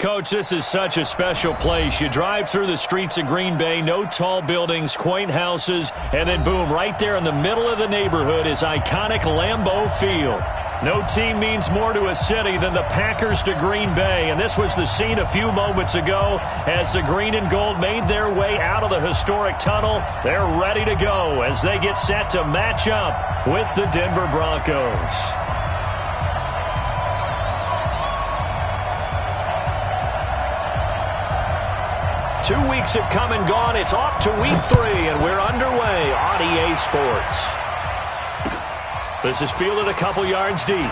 Coach, this is such a special place. You drive through the streets of Green Bay, no tall buildings, quaint houses, and then boom, right there in the middle of the neighborhood is iconic Lambeau Field. No team means more to a city than the Packers to Green Bay, and this was the scene a few moments ago as the green and gold made their way out of the historic tunnel. They're ready to go as they get set to match up with the Denver Broncos. 2 weeks have come and gone. It's off to week 3, and we're underway on EA Sports. This is fielded a couple yards deep.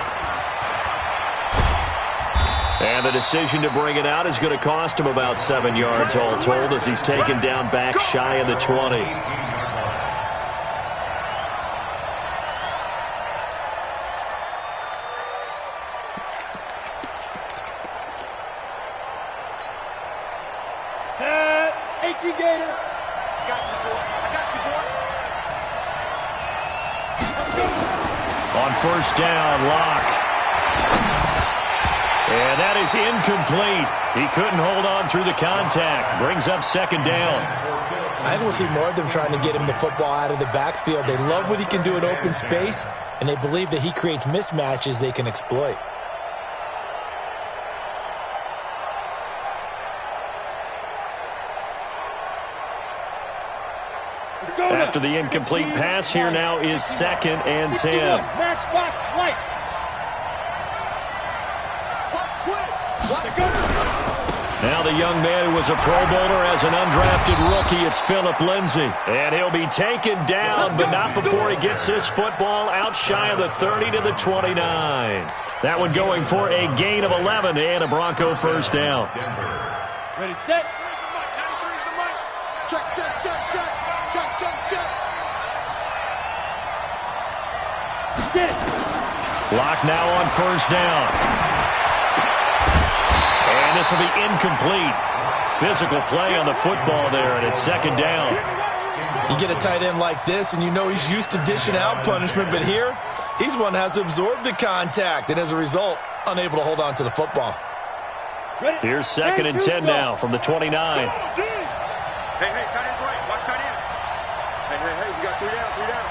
And the decision to bring it out is going to cost him about 7 yards all told as he's taken down back shy of the 20. First down, Locke. And that is incomplete. He couldn't hold on through the contact. Brings up second down. I think we'll see more of them trying to get him the football out of the backfield. They love what he can do in open space, and they believe that he creates mismatches they can exploit. After the incomplete pass, here now is 2nd and 10. Now the young man who was a Pro Bowler as an undrafted rookie, it's Phillip Lindsay. And he'll be taken down, but not before he gets this football out shy of the 30 to the 29. That one going for a gain of 11 and a Bronco first down. Ready, set. Check, check, check, check. Check, check, check. Get it. Locke now on first down. And this will be incomplete. Physical play on the football there, and it's second down. You get a tight end like this, and you know he's used to dishing out punishment, but here, he's one that has to absorb the contact, and as a result, unable to hold on to the football. Here's 2nd and 10 now from the 29. Hey, tight end's right. Watch tight end. Hey, we got 3 down, 3 down.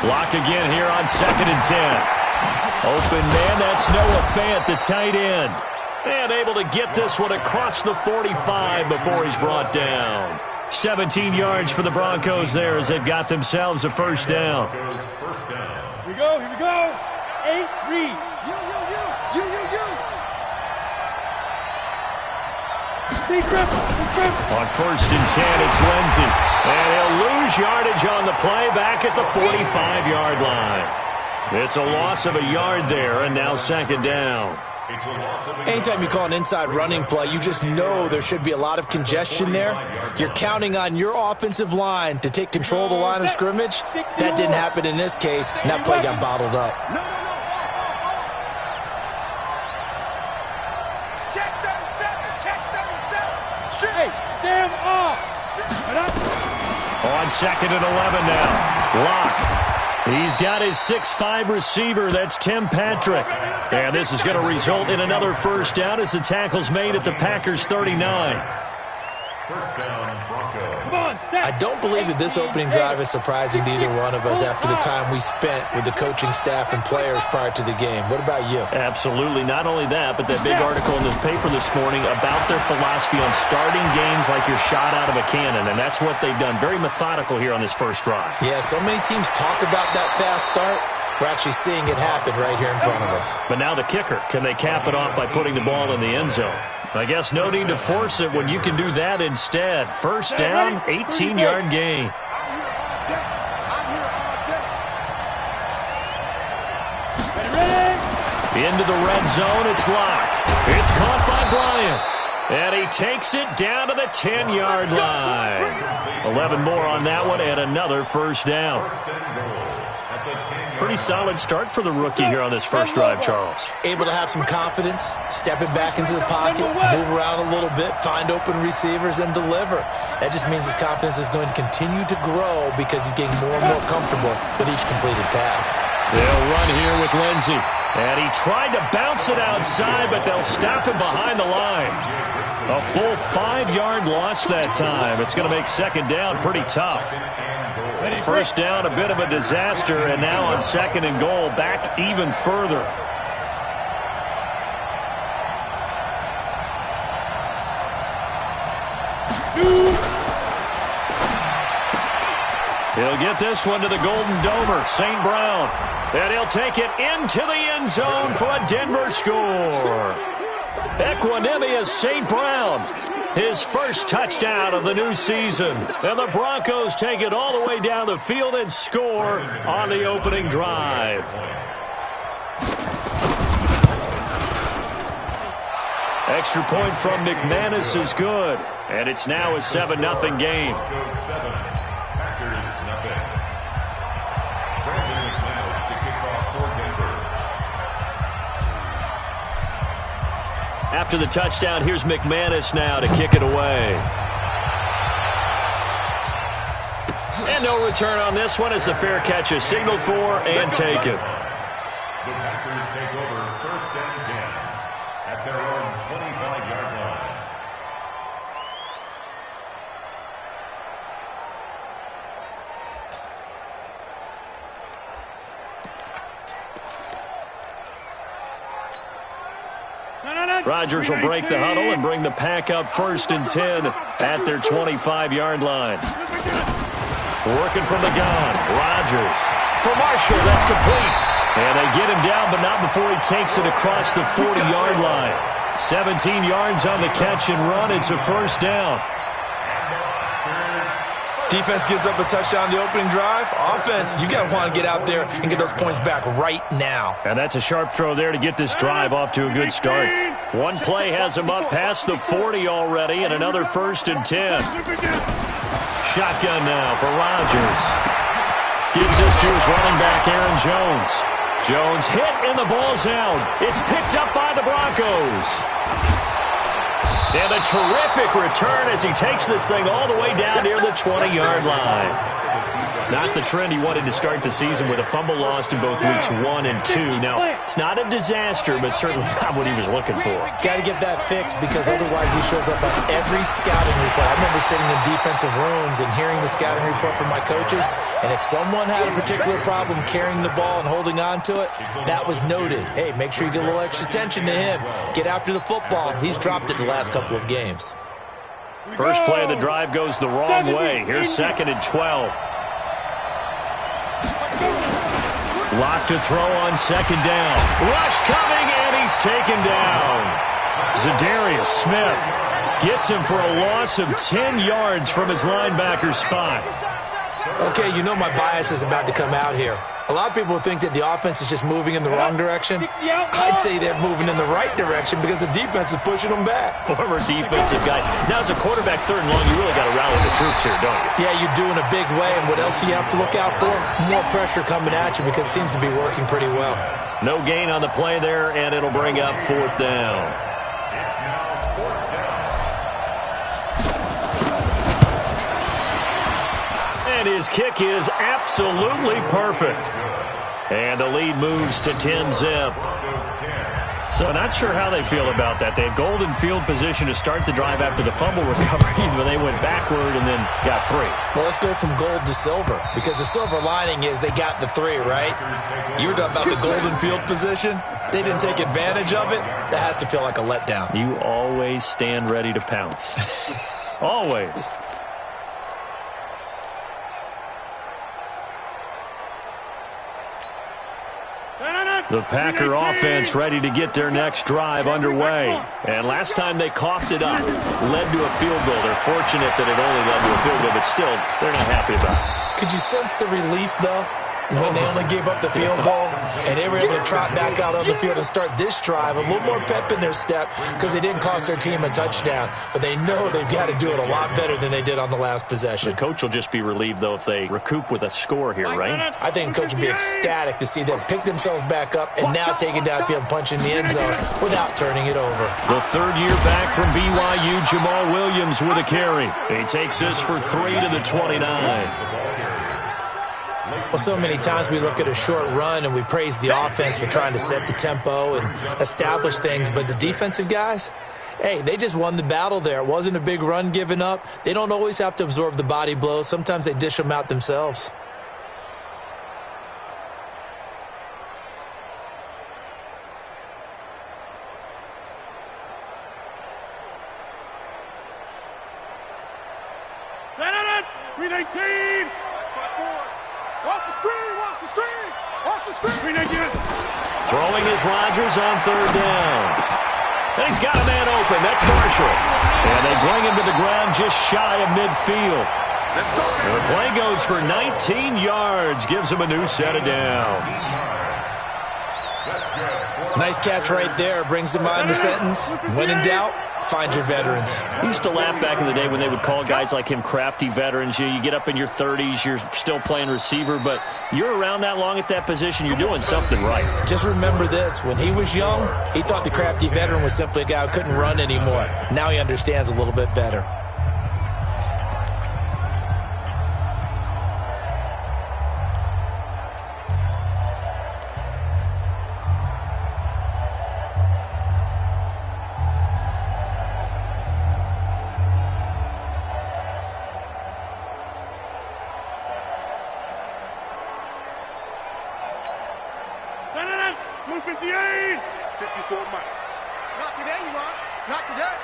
Lock again here on 2nd and 10. Open man, that's Noah Fant, the tight end. And able to get this one across the 45 before he's brought down. 17 yards for the Broncos there as they've got themselves a first down. Here we go, here we go. 8, read. You. On 1st and 10, it's Lindsay. And he'll lose yardage on the play back at the 45-yard line. It's a loss of a yard there, and now 2nd down. Anytime you call an inside running play, you just know there should be a lot of congestion there. You're counting on your offensive line to take control of the line of scrimmage. That didn't happen in this case, and that play got bottled up. Hey, Sam off. On 2nd and 11 now. Locke. He's got his 6'5 receiver. That's Tim Patrick. And this is going to result in another first down as the tackle's made at the Packers' 39. First down, Broncos. I don't believe that this opening drive is surprising to either one of us after the time we spent with the coaching staff and players prior to the game. What about you? Absolutely. Not only that, but that big article in the paper this morning about their philosophy on starting games like you're shot out of a cannon, and that's what they've done. Very methodical here on this first drive. Yeah, so many teams talk about that fast start. We're actually seeing it happen right here in front of us. But now the kicker. Can they cap it off by putting the ball in the end zone? I guess no need to force it when you can do that instead. First down, 18-yard gain. Into the red zone, it's locked. It's caught by Bryant. And he takes it down to the 10-yard line. 11 more on that one and another first down. Pretty solid start for the rookie here on this first drive, Charles. Able to have some confidence, stepping back into the pocket, move around a little bit, find open receivers, and deliver. That just means his confidence is going to continue to grow because he's getting more and more comfortable with each completed pass. They'll run here with Lindsey. And he tried to bounce it outside, but they'll stop him behind the line. A full 5-yard loss that time. It's going to make second down pretty tough. First down, a bit of a disaster, and now on second and goal, back even further. He'll get this one to the Golden Domer, St. Brown. And he'll take it into the end zone for a Denver score. Equanimous St. Brown. His first touchdown of the new season. And the Broncos take it all the way down the field and score on the opening drive. Extra point from McManus is good. And it's now a 7-0 game. After the touchdown, here's McManus now to kick it away. And no return on this one as the fair catch is signaled for and taken. The Packers take over first and 10 at their own 25-yard line. Rodgers will break the huddle and bring the pack up first and 10 at their 25-yard line. Working from the gun. Rodgers. For Marshall, that's complete. And they get him down, but not before he takes it across the 40-yard line. 17 yards on the catch and run. It's a first down. Defense gives up a touchdown the opening drive. Offense, you got to want to get out there and get those points back right now. And that's a sharp throw there to get this drive off to a good start. One play has him up past the 40 already, and another first and 10. Shotgun now for Rodgers. Gives this to his running back, Aaron Jones. Jones hit, and the ball's out. It's picked up by the Broncos. And a terrific return as he takes this thing all the way down near the 20-yard line. Not the trend he wanted to start the season with a fumble lost in both weeks 1 and 2. Now, it's not a disaster, but certainly not what he was looking for. Got to get that fixed because otherwise he shows up on every scouting report. I remember sitting in defensive rooms and hearing the scouting report from my coaches, and if someone had a particular problem carrying the ball and holding on to it, that was noted. Hey, make sure you get a little extra attention to him. Get after the football. He's dropped it the last couple of games. First play of the drive goes the wrong way. Here's second and 12. Lock to throw on second down. Rush coming, and he's taken down. Zadarius Smith gets him for a loss of 10 yards from his linebacker spot. Okay, you know my bias is about to come out here. A lot of people think that the offense is just moving in the wrong direction. I'd say they're moving in the right direction because the defense is pushing them back. Former defensive guy. Now, as a quarterback third and long, you really got to rally the troops here, don't you? Yeah, you do in a big way. And what else do you have to look out for? More pressure coming at you because it seems to be working pretty well. No gain on the play there, and it'll bring up fourth down. It's now fourth down. And And his kick is absolutely perfect. And the lead moves to 10-zip. So not sure how they feel about that. They had golden field position to start the drive after the fumble recovery, but they went backward and then got 3. Well, let's go from gold to silver, because the silver lining is they got the 3, right? You were talking about the golden field position. They didn't take advantage of it. That has to feel like a letdown. You always stand ready to pounce. Always. The Packer offense ready to get their next drive underway. And last time they coughed it up, led to a field goal. They're fortunate that it only led to a field goal, but still, they're not happy about it. Could you sense the relief, though, when they only gave up the field goal and they were able to trot back out on the field and start this drive? A little more pep in their step because they didn't cost their team a touchdown, but they know they've got to do it a lot better than they did on the last possession. The coach will just be relieved, though, if they recoup with a score here, right? I think the coach would be ecstatic to see them pick themselves back up and now take it downfield and punch in the end zone without turning it over. The third year back from BYU, Jamal Williams with a carry. He takes this for 3 to the 29. Well, so many times we look at a short run and we praise the offense for trying to set the tempo and establish things, but the defensive guys, hey, they just won the battle there. It wasn't a big run given up. They don't always have to absorb the body blows. Sometimes they dish them out themselves. Green 18! Watch the screen! Watch the screen! Watch the screen! Green 18! Throwing is Rodgers on third down. And he's got a man open. That's Marshall. And they bring him to the ground just shy of midfield. And the play goes for 19 yards. Gives him a new set of downs. Nice catch right there. Brings to mind the sentence, when in doubt, find your veterans. I used to laugh back in the day when they would call guys like him crafty veterans. You get up in your 30s, you're still playing receiver, but you're around that long at that position, you're doing something right. Just remember this. When he was young, he thought the crafty veteran was simply a guy who couldn't run anymore. Now he understands a little bit better. Move 58! 54 Mike. Not today, you are. Not today.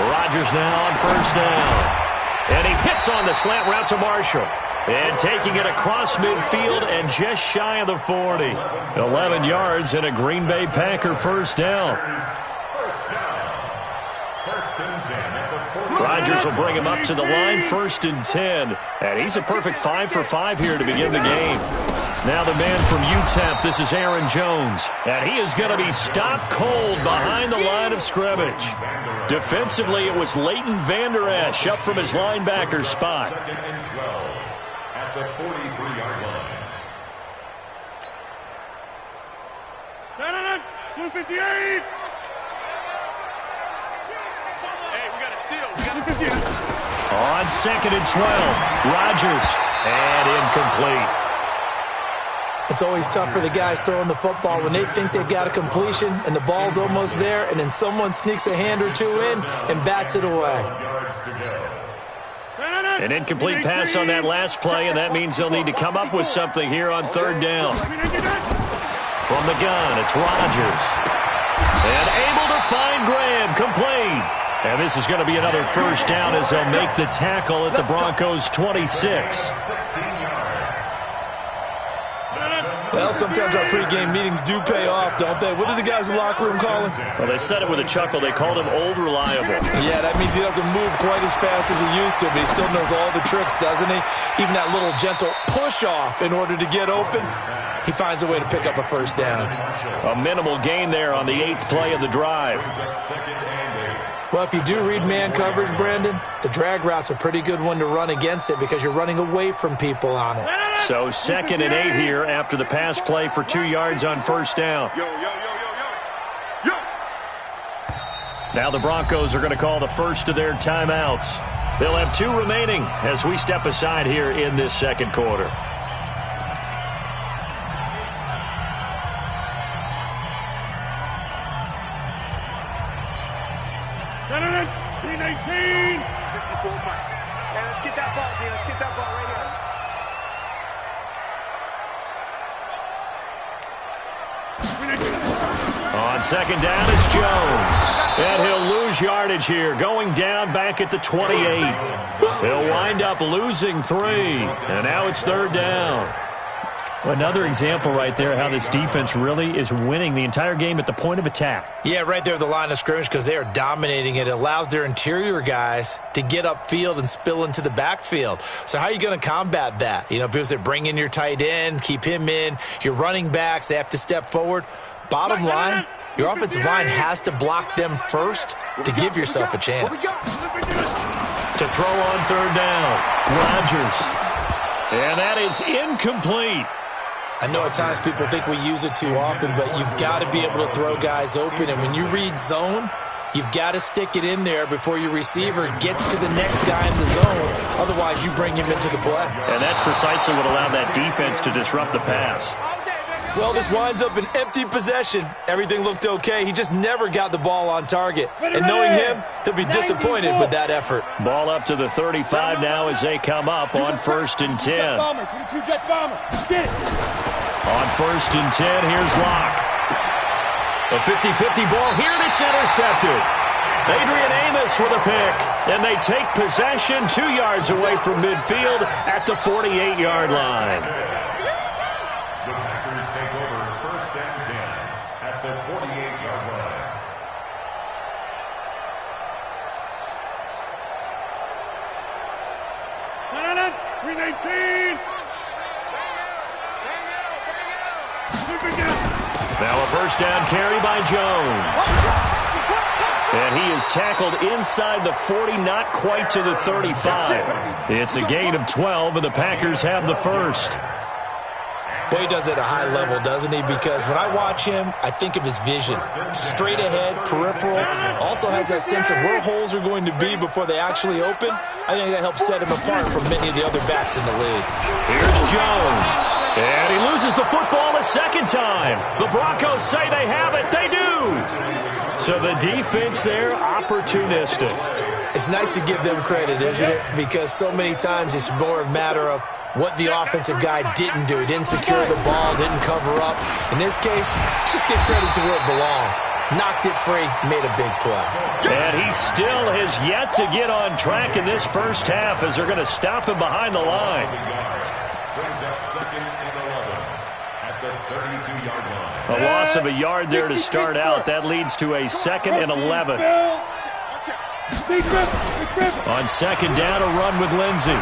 Rodgers now on first down. And he hits on the slant route to Marshall. And taking it across midfield and just shy of the 40. 11 yards and a Green Bay Packer first down. Rodgers will bring him up to the line, 1st and 10. And he's a perfect 5 for 5 here to begin the game. Now the man from UTEP, this is Aaron Jones. And he is going to be stopped cold behind the line of scrimmage. Defensively, it was Leighton Vander Esch up from his linebacker spot. At the 43-yard line. Blue 58! Hey, we got a seal. We got a 58. On 2nd and 12, Rodgers, and incomplete. It's always tough for the guys throwing the football when they think they've got a completion and the ball's almost there, and then someone sneaks a hand or two in and bats it away. An incomplete pass on that last play, and that means they'll need to come up with something here on 3rd down. From the gun, it's Rodgers. And able to find Graham, complete. And this is going to be another first down as they'll make the tackle at the Broncos' 26. Well, sometimes our pregame meetings do pay off, don't they? What did the guys in the locker room call him? Well, they said it with a chuckle. They called him Old Reliable. Yeah, that means he doesn't move quite as fast as he used to, but he still knows all the tricks, doesn't he? Even that little gentle push-off in order to get open, he finds a way to pick up a first down. A minimal gain there on the 8th play of the drive. Well, if you do read man coverage, Brandon, the drag route's a pretty good one to run against it because you're running away from people on it. So 2nd and 8 here after the pass play for 2 yards on first down. Now the Broncos are going to call the first of their timeouts. They'll have 2 remaining as we step aside here in this second quarter. P19. 54 fight. Yeah, let's get that ball, man. Let's get that ball right here. On second down, it's Jones. And he'll lose yardage here, going down back at the 28. He'll wind up losing 3. And now it's third down. Another example right there how this defense really is winning the entire game at the point of attack. Yeah, right there at the line of scrimmage because they are dominating it. It allows their interior guys to get upfield and spill into the backfield. So how are you going to combat that? You know, people say bring in your tight end, keep him in. Your running backs, they have to step forward. Bottom line, your offensive line has to block them first to give yourself a chance. To throw on third down, Rodgers. And that is incomplete. I know at times people think we use it too often, but you've got to be able to throw guys open. And when you read zone, you've got to stick it in there before your receiver gets to the next guy in the zone. Otherwise, you bring him into the play. And that's precisely what allowed that defense to disrupt the pass. Well, this winds up an empty possession. Everything looked okay. He just never got the ball on target. And knowing him, he'll be disappointed with that effort. Ball up to the 35 now as they come up on 1st and 10. On 1st and 10, here's Locke. A 50-50 ball here, and it's intercepted. Adrian Amos with a pick, and they take possession 2 yards away from midfield at the 48-yard line. The Packers take over 1st and 10 at the 48-yard line. P19. Now a 1st down carry by Jones. And he is tackled inside the 40, not quite to the 35. It's a gain of 12, and the Packers have the first. Boy, he does it at a high level, doesn't he? Because when I watch him, I think of his vision. Straight ahead, peripheral. Also has that sense of where holes are going to be before they actually open. I think that helps set him apart from many of the other backs in the league. Here's Jones. And he loses the football a second time. The Broncos say they have it. They do. So the defense there, opportunistic. It's nice to give them credit, isn't it? Because so many times it's more a matter of what the offensive guy didn't do. He didn't secure the ball, didn't cover up. In this case, just give credit to where it belongs. Knocked it free, made a big play. And he still has yet to get on track in this first half as they're going to stop him behind the line. Brings up 2nd and 11 at the 32-yard line. A loss of a yard there to start out. That leads to a 2nd and 11. On 2nd down, a run with Lindsey.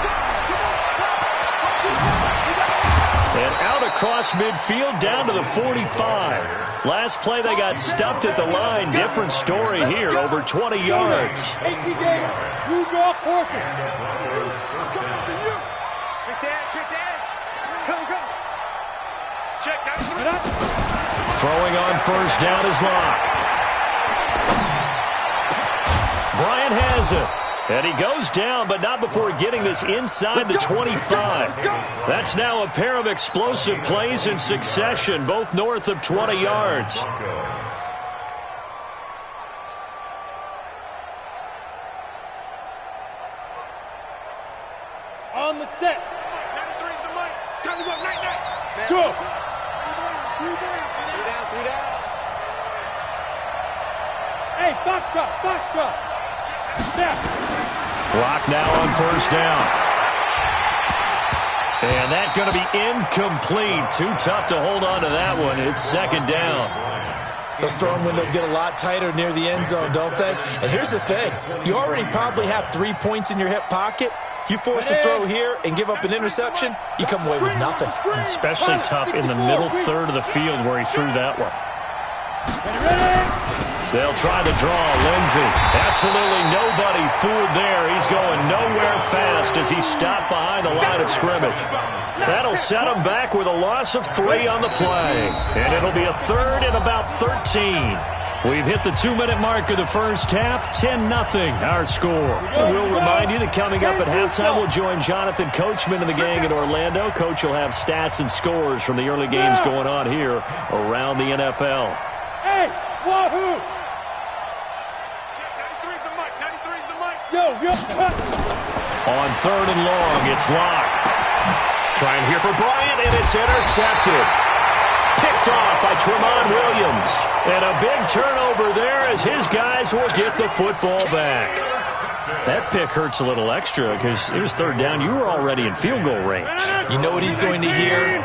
And out across midfield down to the 45. Last play they got stuffed at the line. Different story here, over 20 yards. Throwing on 1st down is Locke. Bryant has it. And he goes down, but not before getting this inside the 25. That's now a pair of explosive plays in succession, both north of 20 yards. On the set. 93 is the mic. Time to go. Night. 2. 3 down. Hey, foxtrot. Clock now on 1st down. And that's going to be incomplete. Too tough to hold on to that one. It's 2nd down. Those throwing windows get a lot tighter near the end zone, don't they? And here's the thing. You already probably have 3 points in your hip pocket. You force a throw here and give up an interception, you come away with nothing. Especially tough in the middle third of the field where he threw that one. They'll try to draw. Lindsey. Absolutely nobody fooled there. He's going nowhere fast as he's stopped behind the line of scrimmage. That'll set him back with a loss of 3 on the play. And it'll be a 3rd and about 13. We've hit the 2-minute mark of the first half, 10-0 our score. We'll remind you that coming up at halftime, we'll join Jonathan Coachman and the gang in Orlando. Coach will have stats and scores from the early games going on here around the NFL. Hey, wahoo! 93's the mic, 93's the mic. Yo. On 3rd and long, it's Locke. Trying here for Bryant, and it's intercepted. Picked off by Tremont Williams. And a big turnover there as his guys will get the football back. That pick hurts a little extra because it was 3rd down. You were already in field goal range. You know what he's going to hear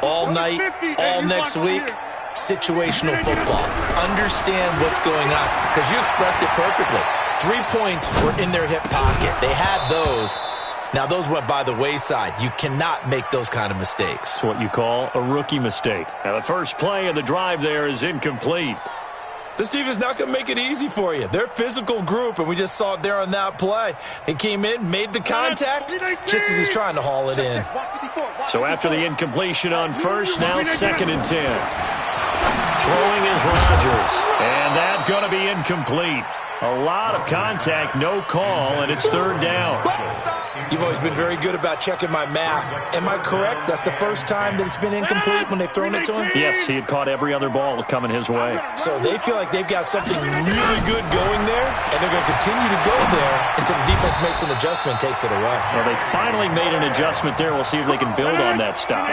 all night, all next week? Situational football. Understand what's going on because you expressed it perfectly. 3 points were in their hip pocket. They had those. Now, those went by the wayside. You cannot make those kind of mistakes. It's what you call a rookie mistake. Now, the first play of the drive there is incomplete. This team is not going to make it easy for you. They're a physical group, and we just saw it there on that play. He came in, made the contact, just as he's trying to haul it in. So after the incompletion on first, now 2nd and 10. Throwing is Rodgers, and that's going to be incomplete. A lot of contact, no call, and it's 3rd down. You've always been very good about checking my math. Am I correct? That's the first time that it's been incomplete when they've thrown it to him? Yes, he had caught every other ball coming his way. So they feel like they've got something really good going there, and they're going to continue to go there until the defense makes an adjustment and takes it away. Well, they finally made an adjustment there. We'll see if they can build on that stop.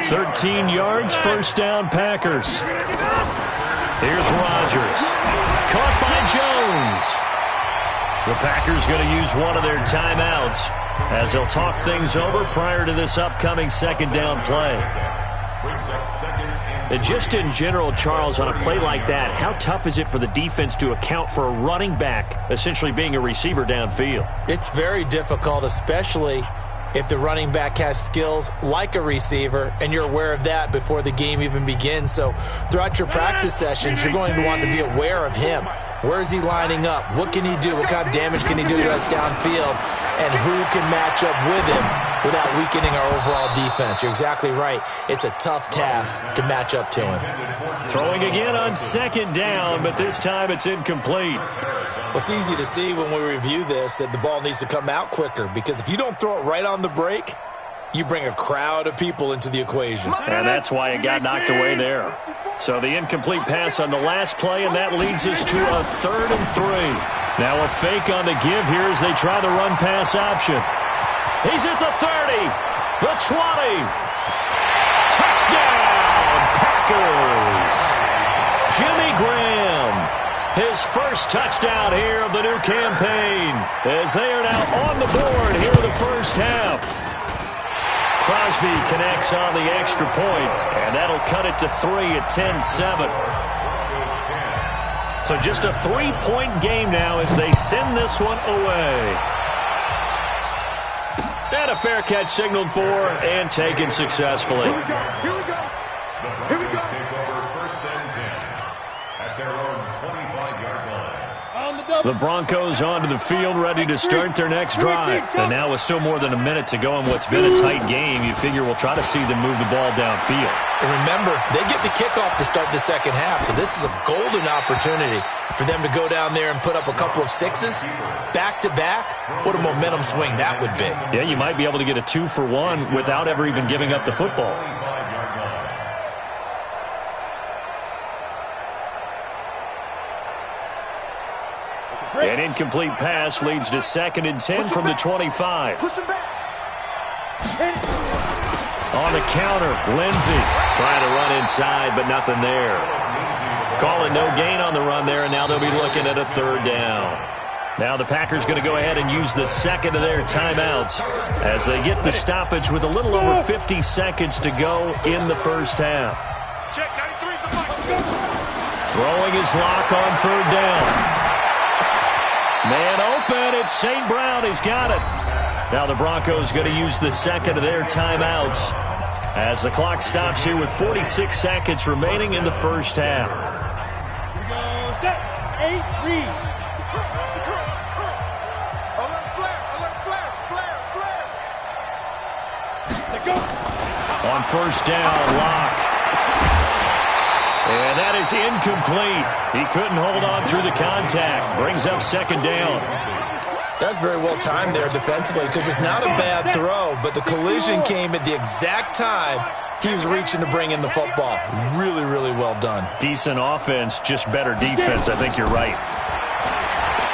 13 yards, 1st down, Packers. Here's Rodgers. Caught by Jones. The Packers going to use one of their timeouts as they'll talk things over prior to this upcoming 2nd down play. And just in general, Charles, on a play like that, how tough is it for the defense to account for a running back essentially being a receiver downfield? It's very difficult, especially if the running back has skills like a receiver, and you're aware of that before the game even begins. So throughout your practice sessions, you're going to want to be aware of him. Where is he lining up? What can he do? What kind of damage can he do to us downfield? And who can match up with him without weakening our overall defense? You're exactly right. It's a tough task to match up to him. Throwing again on 2nd down, but this time it's incomplete. Well, it's easy to see when we review this that the ball needs to come out quicker, because if you don't throw it right on the break, you bring a crowd of people into the equation. And that's why it got knocked away there. So the incomplete pass on the last play, and that leads us to a 3rd and 3. Now a fake on the give here as they try the run-pass option. He's at the 30, the 20. Touchdown, Packers! Jimmy Graham, his first touchdown here of the new campaign, as they are now on the board here in the first half. Crosby connects on the extra point, and that'll cut it to 3 at 10-7. So just a 3-point game now as they send this one away. And a fair catch signaled for and taken successfully. Here we go. Here we go. Here we go. Take over 1st and 10 at their own 25-yard line. The Broncos onto the field, ready to start their next drive. And now with still more than a minute to go in what's been a tight game, you figure we'll try to see them move the ball downfield. And remember, they get the kickoff to start the 2nd half, so this is a golden opportunity for them to go down there and put up a couple of sixes back-to-back. What a momentum swing that would be. Yeah, you might be able to get a 2-for-1 without ever even giving up the football. An incomplete pass leads to 2nd and 10 from the 25. Push him back. On the counter, Lindsey trying to run inside, but nothing there. Calling no gain on the run there, and now they'll be looking at a 3rd down. Now the Packers going to go ahead and use the 2nd of their timeouts as they get the stoppage with a little over 50 seconds to go in the first half. Check 93's the mic. Throwing his Lock on 3rd down. Man open, it's St. Brown, he's got it. Now the Broncos going to use the 2nd of their timeouts as the clock stops here with 46 seconds remaining in the first half. Here we go. Set. 8, read. Alert flare, alert flare, flare, flare. Let go. On 1st down, Lock. And that is incomplete. He couldn't hold on through the contact. Brings up second down. That's very well timed there defensively because it's not a bad throw, but the collision came at the exact time he was reaching to bring in the football. Really, really well done. Decent offense, just better defense. I think you're right.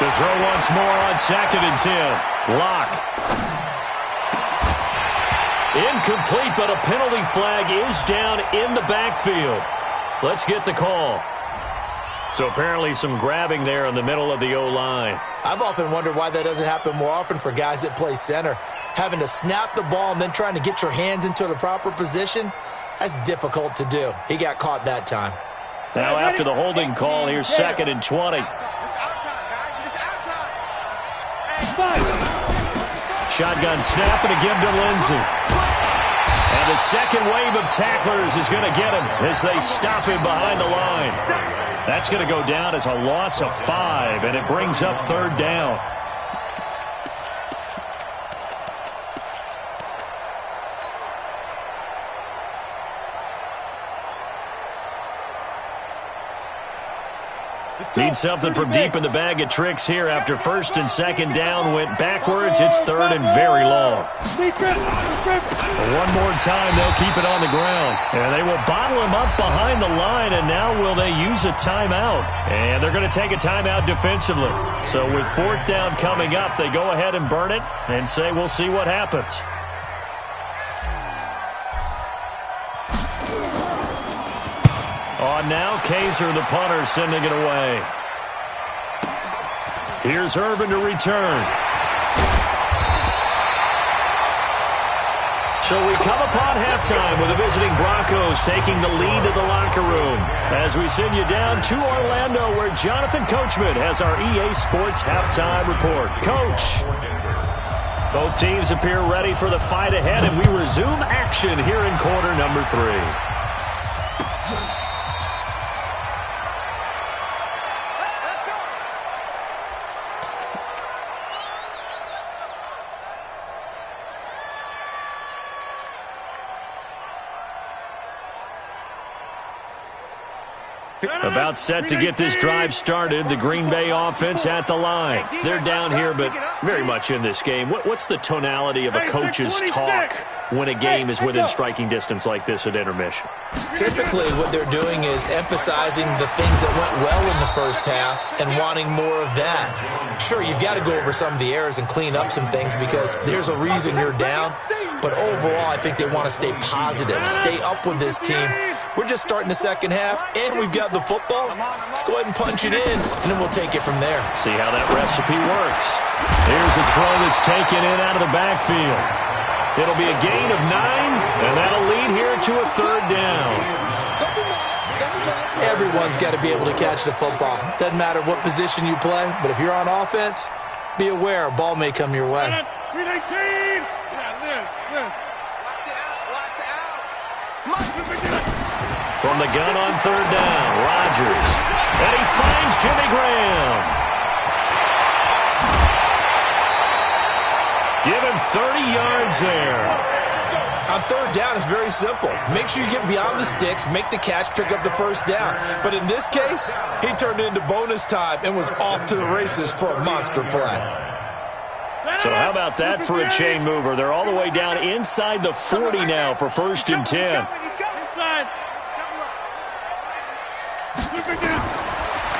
To throw once more on 2nd and 10. Lock. Incomplete, but a penalty flag is down in the backfield. Let's get the call. So apparently some grabbing there in the middle of the O-line. I've often wondered why that doesn't happen more often for guys that play center. Having to snap the ball and then trying to get your hands into the proper position, that's difficult to do. He got caught that time. Now after the holding call, here's 2nd and 20. Shotgun snap and a give to Lindsey. And the second wave of tacklers is going to get him as they stop him behind the line. That's going to go down as a loss of 5, and it brings up 3rd down. Need something from deep in the bag of tricks here after 1st and 2nd down went backwards. It's 3rd and very long. One more time, they'll keep it on the ground. And they will bottle him up behind the line, and now will they use a timeout? And they're going to take a timeout defensively. So with 4th down coming up, they go ahead and burn it and say we'll see what happens. On now, Kaiser, the punter, sending it away. Here's Irvin to return. So we come upon halftime with the visiting Broncos taking the lead to the locker room as we send you down to Orlando where Jonathan Coachman has our EA Sports halftime report. Coach. Both teams appear ready for the fight ahead, and we resume action here in quarter number 3. About set to get this drive started, the Green Bay offense at the line. They're down here, but very much in this game. What's the tonality of a coach's talk when a game is within striking distance like this at intermission? Typically, what they're doing is emphasizing the things that went well in the first half and wanting more of that. Sure, you've got to go over some of the errors and clean up some things because there's a reason you're down. But overall, I think they want to stay positive, stay up with this team. We're just starting the second half, and we've got the football. Let's go ahead and punch it in, and then we'll take it from there. See how that recipe works. Here's a throw that's taken in out of the backfield. It'll be a gain of 9, and that'll lead here to a 3rd down. Everyone's got to be able to catch the football. Doesn't matter what position you play, but if you're on offense, be aware a ball may come your way. From the gun on 3rd down, Rodgers. And he finds Jimmy Graham. Give him 30 yards there. On 3rd down, it's very simple. Make sure you get beyond the sticks, make the catch, pick up the 1st down. But in this case, he turned it into bonus time and was off to the races for a monster play. So how about that for a chain mover? They're all the way down inside the 40 now for 1st and 10.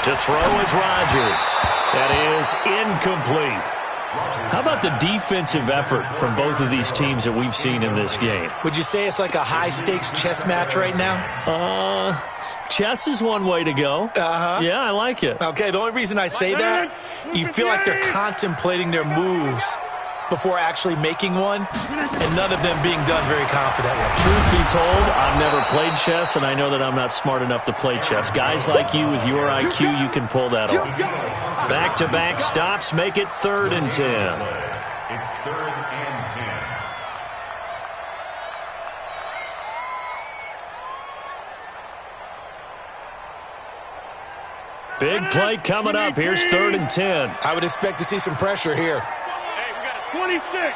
To throw is Rodgers. That is incomplete. How about the defensive effort from both of these teams that we've seen in this game? Would you say it's like a high-stakes chess match right now? Chess is one way to go. Yeah, I like it. Okay, the only reason I say that, you feel like they're contemplating their moves before actually making one, and none of them being done very confidently. Truth be told, I've never played chess, and I know that I'm not smart enough to play chess. Guys like you with your IQ, you can pull that off. Back-to-back stops make it 3rd and 10. It's 3rd and 10. Big play coming up. Here's 3rd and 10. I would expect to see some pressure here. Hey, we got a 26.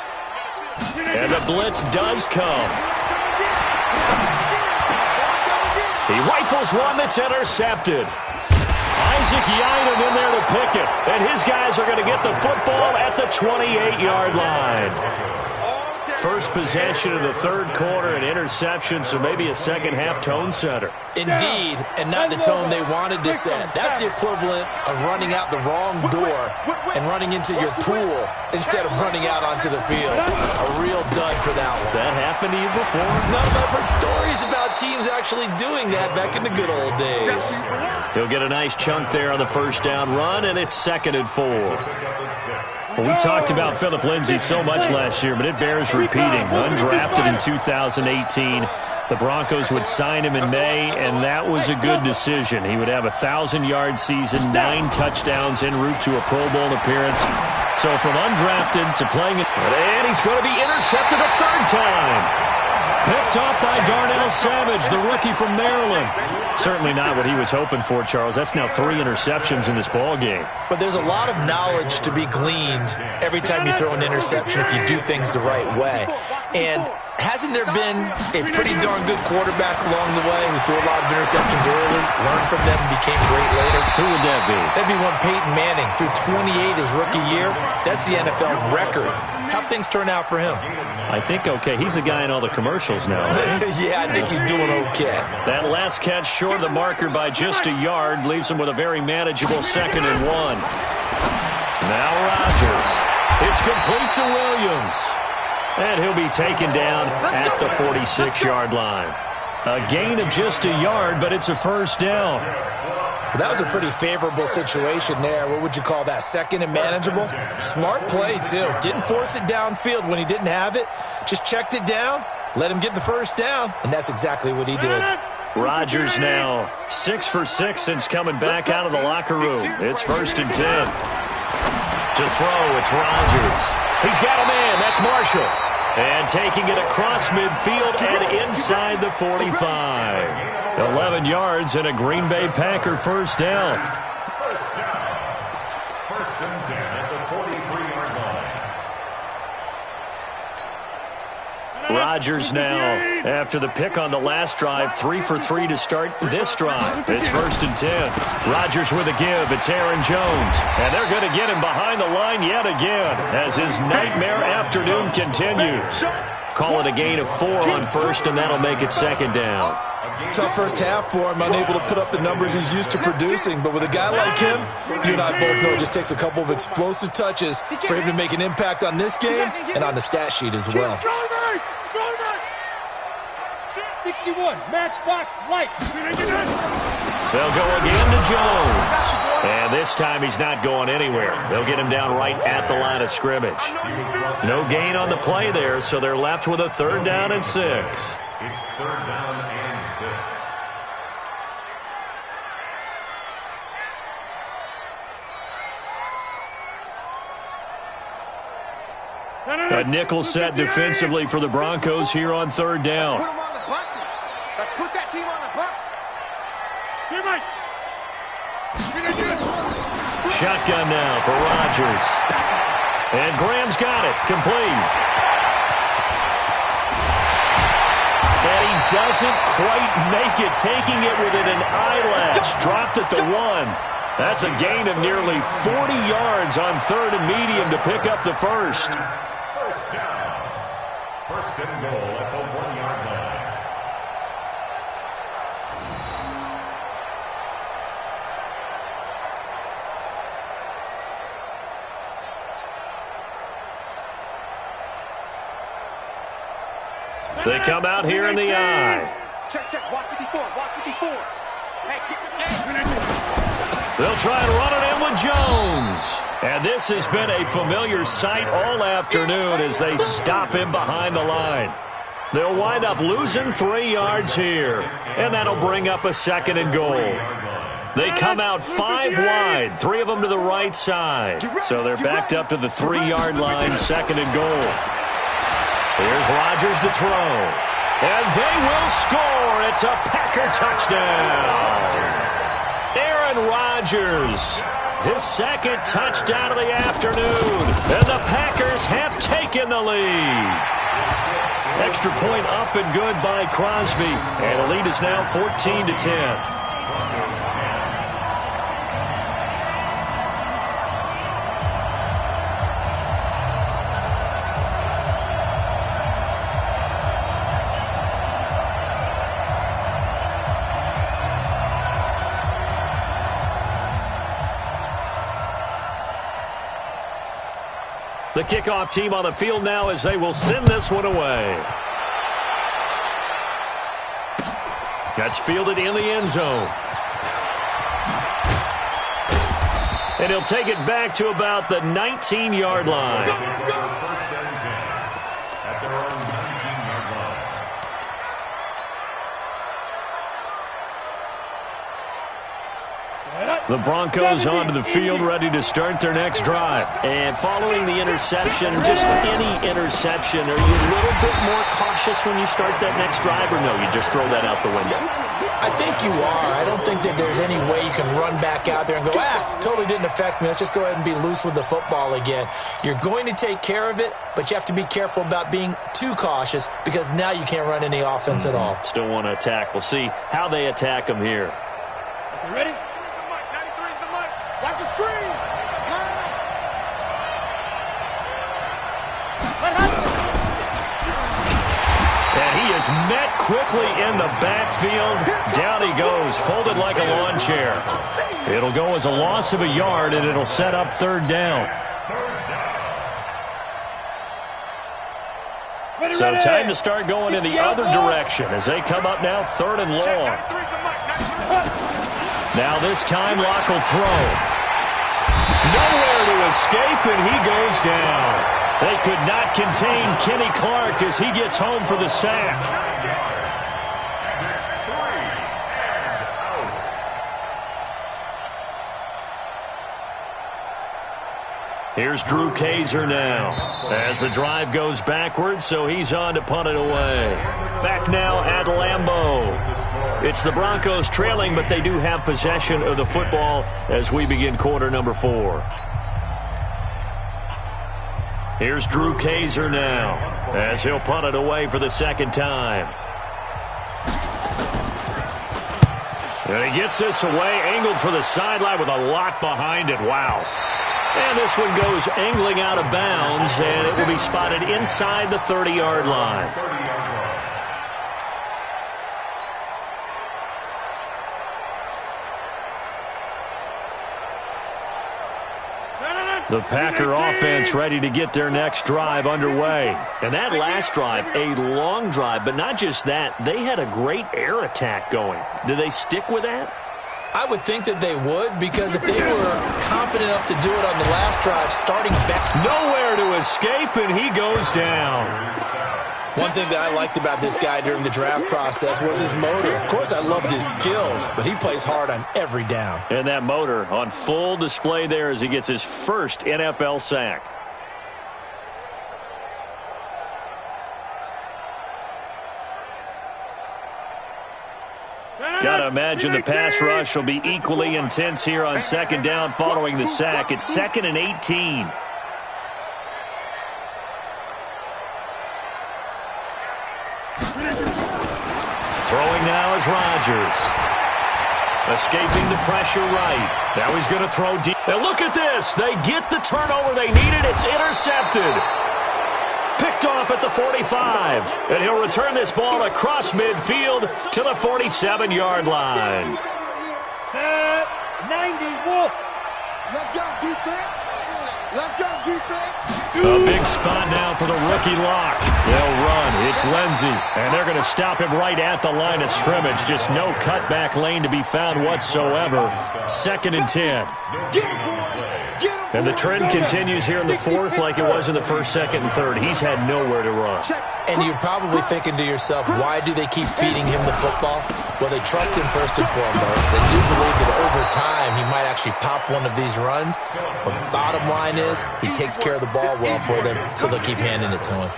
And the blitz does come. He rifles one that's intercepted. Isaac Yiadom in there to pick it. And his guys are going to get the football at the 28-yard line. First possession of the third quarter, an interception, so maybe a second-half tone setter. Indeed, and not the tone they wanted to set. That's the equivalent of running out the wrong door and running into your pool instead of running out onto the field. A real dud for that one. Has that happened to you before? No, I've heard stories about teams actually doing that back in the good old days. He'll get a nice chunk there on the first down run, and it's 2nd and 4. Well, we talked about Phillip Lindsay so much last year, but it bears repeating. Undrafted in 2018. The Broncos would sign him in May, and that was a good decision. He would have a 1,000-yard season, 9 touchdowns en route to a Pro Bowl appearance. So from undrafted to playing, and he's going to be intercepted a third time. Picked off by Darnell Savage, the rookie from Maryland. Certainly not what he was hoping for, Charles. That's now 3 interceptions in this ball game. But there's a lot of knowledge to be gleaned every time you throw an interception if you do things the right way. And hasn't there been a pretty darn good quarterback along the way who threw a lot of interceptions early, learned from them, and became great later? Who would that be? That'd be one Peyton Manning. Threw 28 his rookie year. That's the NFL record. How'd things turn out for him? I think okay. He's a guy in all the commercials now. Yeah, I think he's doing okay. That last catch short of the marker by just a yard leaves him with a very manageable 2nd and 1. Now Rodgers. It's complete to Williams. And he'll be taken down at the 46-yard line. A gain of just a yard, but it's a first down. That was a pretty favorable situation there. What would you call that? 2nd and manageable? Smart play, too. Didn't force it downfield when he didn't have it. Just checked it down, let him get the first down, and that's exactly what he did. Rodgers now 6 for 6 since coming back out of the locker room. It's 1st and 10. To throw, it's Rodgers. He's got a man. That's Marshall. And taking it across midfield and inside the 45. 11 yards and a Green Bay Packer first down. First down. 1st and 10 at the 43-yard line. Rodgers now, after the pick on the last drive, 3 for 3 to start this drive. It's 1st and 10. Rodgers with a give. It's Aaron Jones. And they're going to get him behind the line yet again as his nightmare afternoon continues. Call it a gain of 4 on first, and that'll make it 2nd down. Tough first half for him, unable to put up the numbers he's used to producing. But with a guy like him, you and I both know it just takes a couple of explosive touches for him to make an impact on this game and on the stat sheet as well. 61, matchbox light. They'll go again to Jones. And this time he's not going anywhere. They'll get him down right at the line of scrimmage. No gain on the play there, so they're left with a 3rd down and 6. It's 3rd down and 6. A nickel set defensively for the Broncos here on 3rd down. Put them on the buses. Let's put that team on the bus. Here, Mike. Shotgun now for Rodgers. And Graham's got it. Complete. And he doesn't quite make it. Taking it within an eyelash. Dropped at the 1. That's a gain of nearly 40 yards on 3rd and medium to pick up the first. First down. 1st and goal at the 1-yard line. They come out here in the eye. Check, watch 54, watch 54. Hey, They'll try and run it in with Jones. And this has been a familiar sight all afternoon as they stop him behind the line. They'll wind up losing 3 yards here. And that'll bring up a 2nd and goal. They come out 5 wide, 3 of them to the right side. So they're backed up to the 3-yard line, 2nd and goal. Here's Rodgers to throw. And they will score. It's a Packer touchdown. Aaron Rodgers, his 2nd touchdown of the afternoon. And the Packers have taken the lead. Extra point up and good by Crosby. And the lead is now 14-10. The kickoff team on the field now as they will send this one away. That's fielded in the end zone. And he'll take it back to about the 19-yard line. First and 10 at their own 19-yard line. The Broncos onto the field, ready to start their next drive. And following the interception, just any interception, are you a little bit more cautious when you start that next drive, or no, you just throw that out the window? I think you are. I don't think that there's any way you can run back out there and go, totally didn't affect me. Let's just go ahead and be loose with the football again. You're going to take care of it, but you have to be careful about being too cautious because now you can't run any offense at all. Still want to attack. We'll see how they attack them here. You ready? 93 is the mic. Watch the screen. Pass. And he is met quickly in the backfield. Down he goes, folded like a lawn chair. It'll go as a loss of a yard, and it'll set up third down. So time to start going in the other direction as they come up now third and long. Now this time Locke will throw. Nowhere to escape, and he goes down. They could not contain Kenny Clark as he gets home for the sack. Here's Drew Kaiser now as the drive goes backwards, so he's on to punt it away. Back now at Lambeau. It's the Broncos trailing, but they do have possession of the football as we begin quarter number 4. Here's Drew Kaiser now as he'll punt it away for the second time. And he gets this away, angled for the sideline with a lot behind it. Wow. And this one goes angling out of bounds, and it will be spotted inside the 30-yard line. The Packer offense ready to get their next drive underway. And that last drive, a long drive, but not just that, they had a great air attack going. Do they stick with that? I would think that they would, because if they were confident enough to do it on the last drive, starting back. Nowhere to escape, and he goes down. One thing that I liked about this guy during the draft process was his motor. Of course, I loved his skills, but he plays hard on every down. And that motor on full display there as he gets his first NFL sack. Got to imagine the pass rush will be equally intense here on second down following the sack. It's 2nd and 18. Throwing now is Rodgers. Escaping the pressure right. Now he's going to throw deep. And look at this. They get the turnover they needed. It's intercepted. Picked off at the 45. And he'll return this ball across midfield to the 47-yard line. Set 90, Wolf. Let's go, defense. Let's go, defense. A big spot now for the rookie Locke. They'll run. It's Lindsey. And they're going to stop him right at the line of scrimmage. Just no cutback lane to be found whatsoever. 2nd and 10. And the trend continues here in the 4th like it was in the 1st, 2nd, and 3rd. He's had nowhere to run. And you're probably thinking to yourself, why do they keep feeding him the football? Well, they trust him first and foremost. They do believe that over time he might actually pop one of these runs. But bottom line is he takes care of the ball well for them, so they'll keep handing it to him.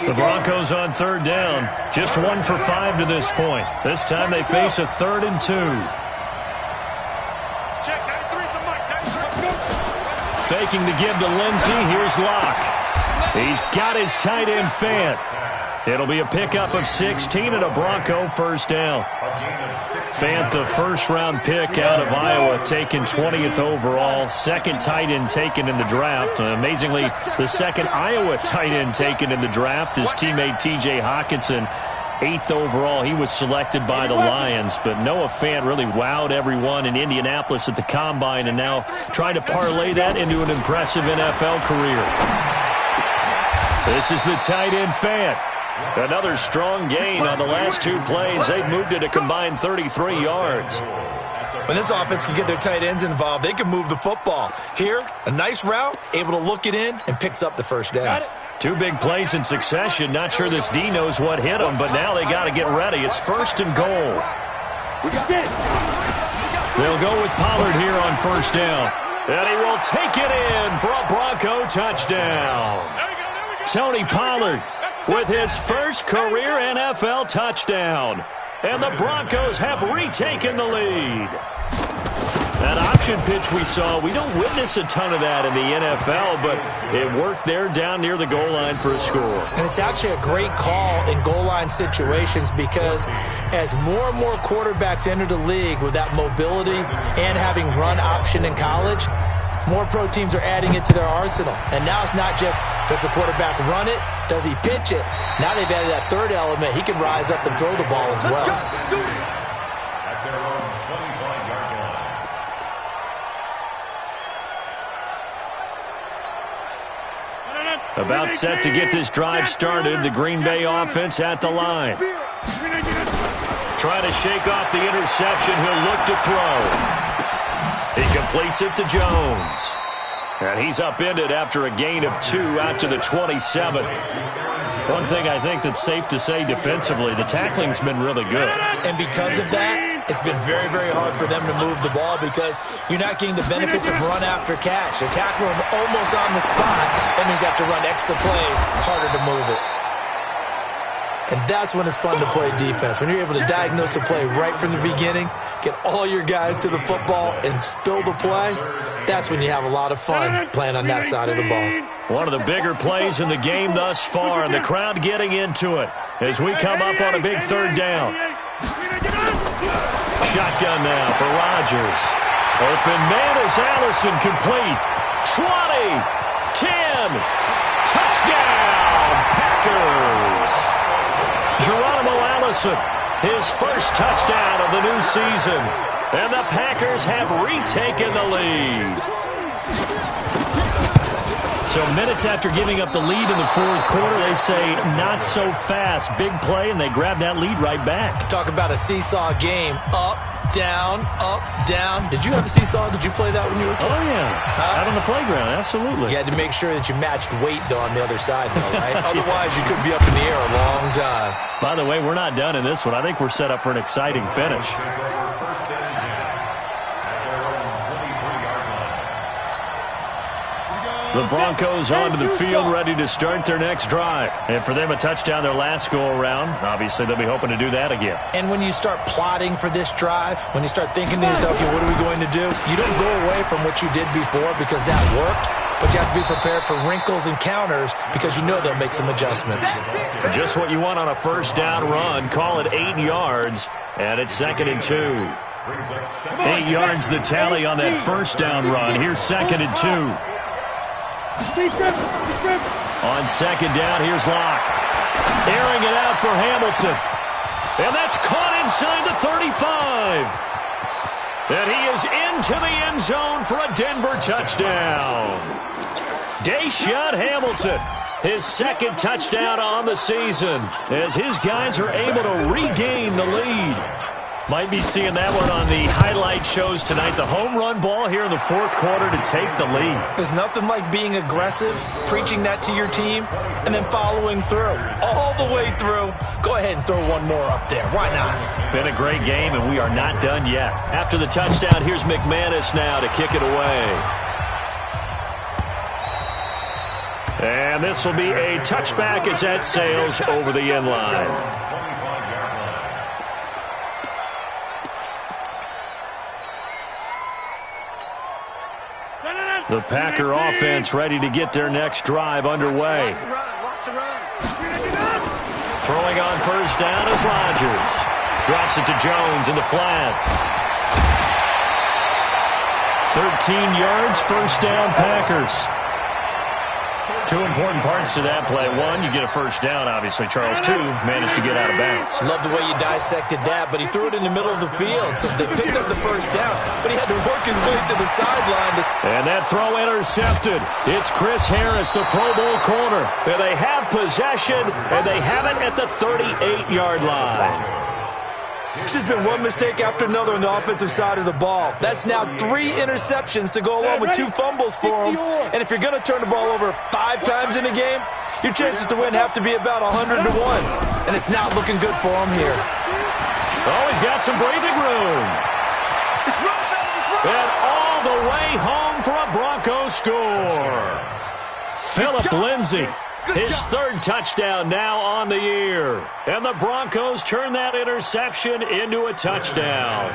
The Broncos on 3rd down. Just 1 for 5 to this point. This time they face a 3rd and 2. faking the give to Lindsey. Here's Locke. He's got his tight end Fant. It'll be a pickup of 16 and a Bronco first down. Fant, the first-round pick out of Iowa, taken 20th overall. Second tight end taken in the draft. Amazingly, the second Iowa tight end taken in the draft is teammate T.J. Hawkinson. 8th overall, he was selected by the Lions. But Noah Fant really wowed everyone in Indianapolis at the Combine and now trying to parlay that into an impressive NFL career. This is the tight end Fant. Another strong gain on the last two plays. They've moved it a combined 33 yards. When this offense can get their tight ends involved, they can move the football. Here, a nice route, able to look it in, and picks up the first down. Two big plays in succession. Not sure this D knows what hit them, but now they got to get ready. It's first and goal. They'll go with Pollard here on first down. And he will take it in for a Bronco touchdown. Tony Pollard with his first career NFL touchdown. And the Broncos have retaken the lead. That option pitch we saw, we don't witness a ton of that in the NFL, but it worked there down near the goal line for a score. And it's actually a great call in goal line situations because as more and more quarterbacks enter the league with that mobility and having run option in college, more pro teams are adding it to their arsenal. And now it's not just, does the quarterback run it? Does he pitch it? Now they've added that third element. He can rise up and throw the ball as well. At their own 25-yard line. About set to get this drive started, the Green Bay offense at the line. Trying to shake off the interception. He'll look to throw. He completes it to Jones. And he's upended after a gain of 2 out to the 27. One thing I think that's safe to say defensively, the tackling's been really good. And because of that, it's been very, very hard for them to move the ball because you're not getting the benefits of run after catch. They're tackling them almost on the spot. That means they have to run extra plays, harder to move it. And that's when it's fun to play defense. When you're able to diagnose a play right from the beginning, get all your guys to the football, and spill the play, that's when you have a lot of fun playing on that side of the ball. One of the bigger plays in the game thus far, and the crowd getting into it as we come up on a big third down. Shotgun now for Rodgers. Open man is Allison, complete. 20, 10, touchdown, Packers. Geronimo Allison, his first touchdown of the new season. And the Packers have retaken the lead. So minutes after giving up the lead in the fourth quarter, they say not so fast. Big play, and they grab that lead right back. Talk about a seesaw game. Up, down, up, down. Did you have a seesaw? Did you play that when you were a kid? Oh, yeah. Out on the playground, absolutely. You had to make sure that you matched weight, though, on the other side, though, right? Otherwise, you could be up in the air a long time. By the way, we're not done in this one. I think we're set up for an exciting finish. The Broncos onto the field, ready to start their next drive. And for them, a touchdown their last go-around. Obviously, they'll be hoping to do that again. And when you start plotting for this drive, when you start thinking to yourself, okay, what are we going to do? You don't go away from what you did before because that worked, but you have to be prepared for wrinkles and counters because you know they'll make some adjustments. Just what you want on a first down run. Call it 8 yards, and it's 2nd and 2. 8 yards the tally on that first down run. Here's 2nd and 2. On second down, here's Locke. Airing it out for Hamilton. And that's caught inside the 35. And he is into the end zone for a Denver touchdown. Deshaun Hamilton, his second touchdown on the season, as his guys are able to regain the lead. Might be seeing that one on the highlight shows tonight. The home run ball here in the fourth quarter to take the lead. There's nothing like being aggressive, preaching that to your team, and then following through. All the way through. Go ahead and throw one more up there. Why not? Been a great game, and we are not done yet. After the touchdown, here's McManus now to kick it away. And this will be a touchback as that sails over the end line. The Packer offense ready to get their next drive underway. Throwing on first down is Rodgers. Drops it to Jones in the flat. 13 yards, first down, Packers. Two important parts to that play. One, you get a first down, obviously. Charles, two, managed to get out of bounds. Love the way you dissected that, but he threw it in the middle of the field. So they picked up the first down, but he had to work his way to the sideline. And that throw intercepted. It's Chris Harris, the Pro Bowl corner. And they have possession, and they have it at the 38-yard line. It's just been one mistake after another on the offensive side of the ball. That's now 3 interceptions to go along with 2 fumbles for him. And if you're going to turn the ball over 5 times in a game, your chances to win have to be about 100 to 1. And it's not looking good for him here. Oh, he's got some breathing room. And all the way home for a Broncos score. Phillip Lindsay. His third touchdown now on the year. And the Broncos turn that interception into a touchdown.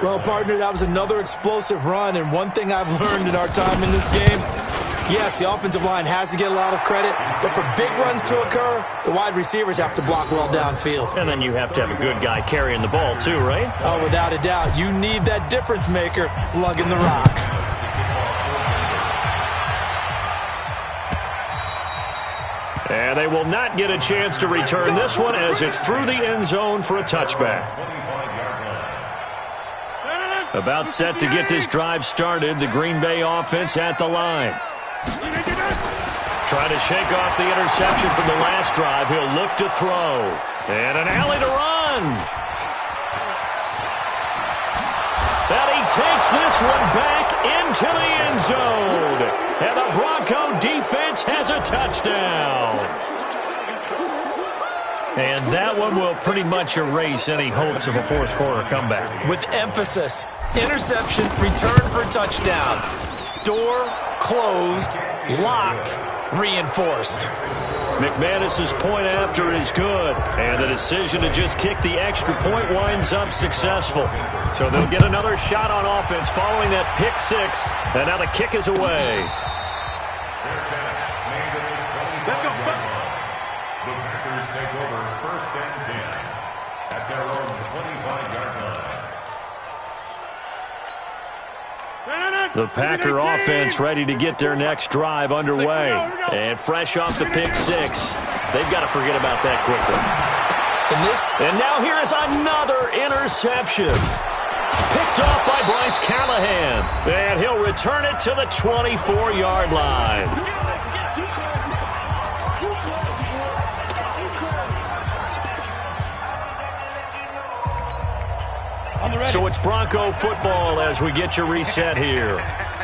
Well, partner, that was another explosive run. And one thing I've learned in our time in this game, yes, the offensive line has to get a lot of credit. But for big runs to occur, the wide receivers have to block well downfield. And then you have to have a good guy carrying the ball too, right? Oh, without a doubt. You need that difference maker lugging the rock. And they will not get a chance to return this one as it's through the end zone for a touchback. About set to get this drive started, the Green Bay offense at the line. Trying to shake off the interception from the last drive. He'll look to throw. And an alley to run. And he takes this one back into the end zone. And the Bronco defense has a touchdown. And that one will pretty much erase any hopes of a fourth quarter comeback. With emphasis, interception, return for touchdown. Door closed, locked, reinforced. McManus's point after is good. And the decision to just kick the extra point winds up successful. So they'll get another shot on offense following that pick six. And now the kick is away. Let's go. The Packers take over first and 10 at their own 25-yard line. The Packer offense ready to get their next drive underway. And fresh off the pick six. They've got to forget about that quickly. And now here is another interception. Picked off by Bryce Callahan. And he'll return it to the 24-yard line. So it's Bronco football as we get your reset here.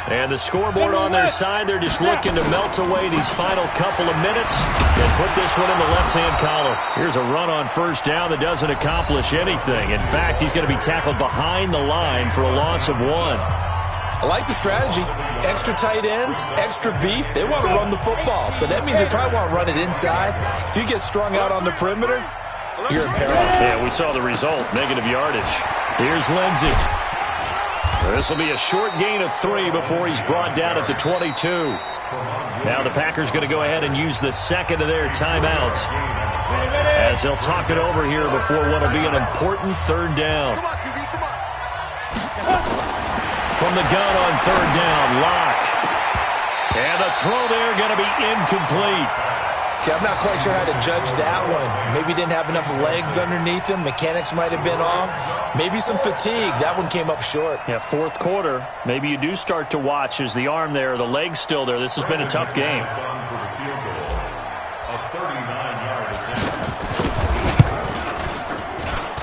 And the scoreboard on their side, they're just looking to melt away these final couple of minutes and put this one in the left-hand column. Here's a run on first down that doesn't accomplish anything. In fact, he's going to be tackled behind the line for a loss of 1. I like the strategy. Extra tight ends, extra beef. They want to run the football, but that means they probably want to run it inside. If you get strung out on the perimeter, you're in peril. Yeah, we saw the result, negative yardage. Here's Lindsay. This will be a short gain of 3 before he's brought down at the 22. Now the Packers going to go ahead and use the second of their timeouts as they'll talk it over here before what will be an important third down. From the gun on third down, Locke. And the throw there going to be incomplete. I'm not quite sure how to judge that one. Maybe didn't have enough legs underneath him. Mechanics might have been off. Maybe some fatigue. That one came up short. Yeah, fourth quarter. Maybe you do start to watch as the arm there, the leg's still there. This has been a tough game.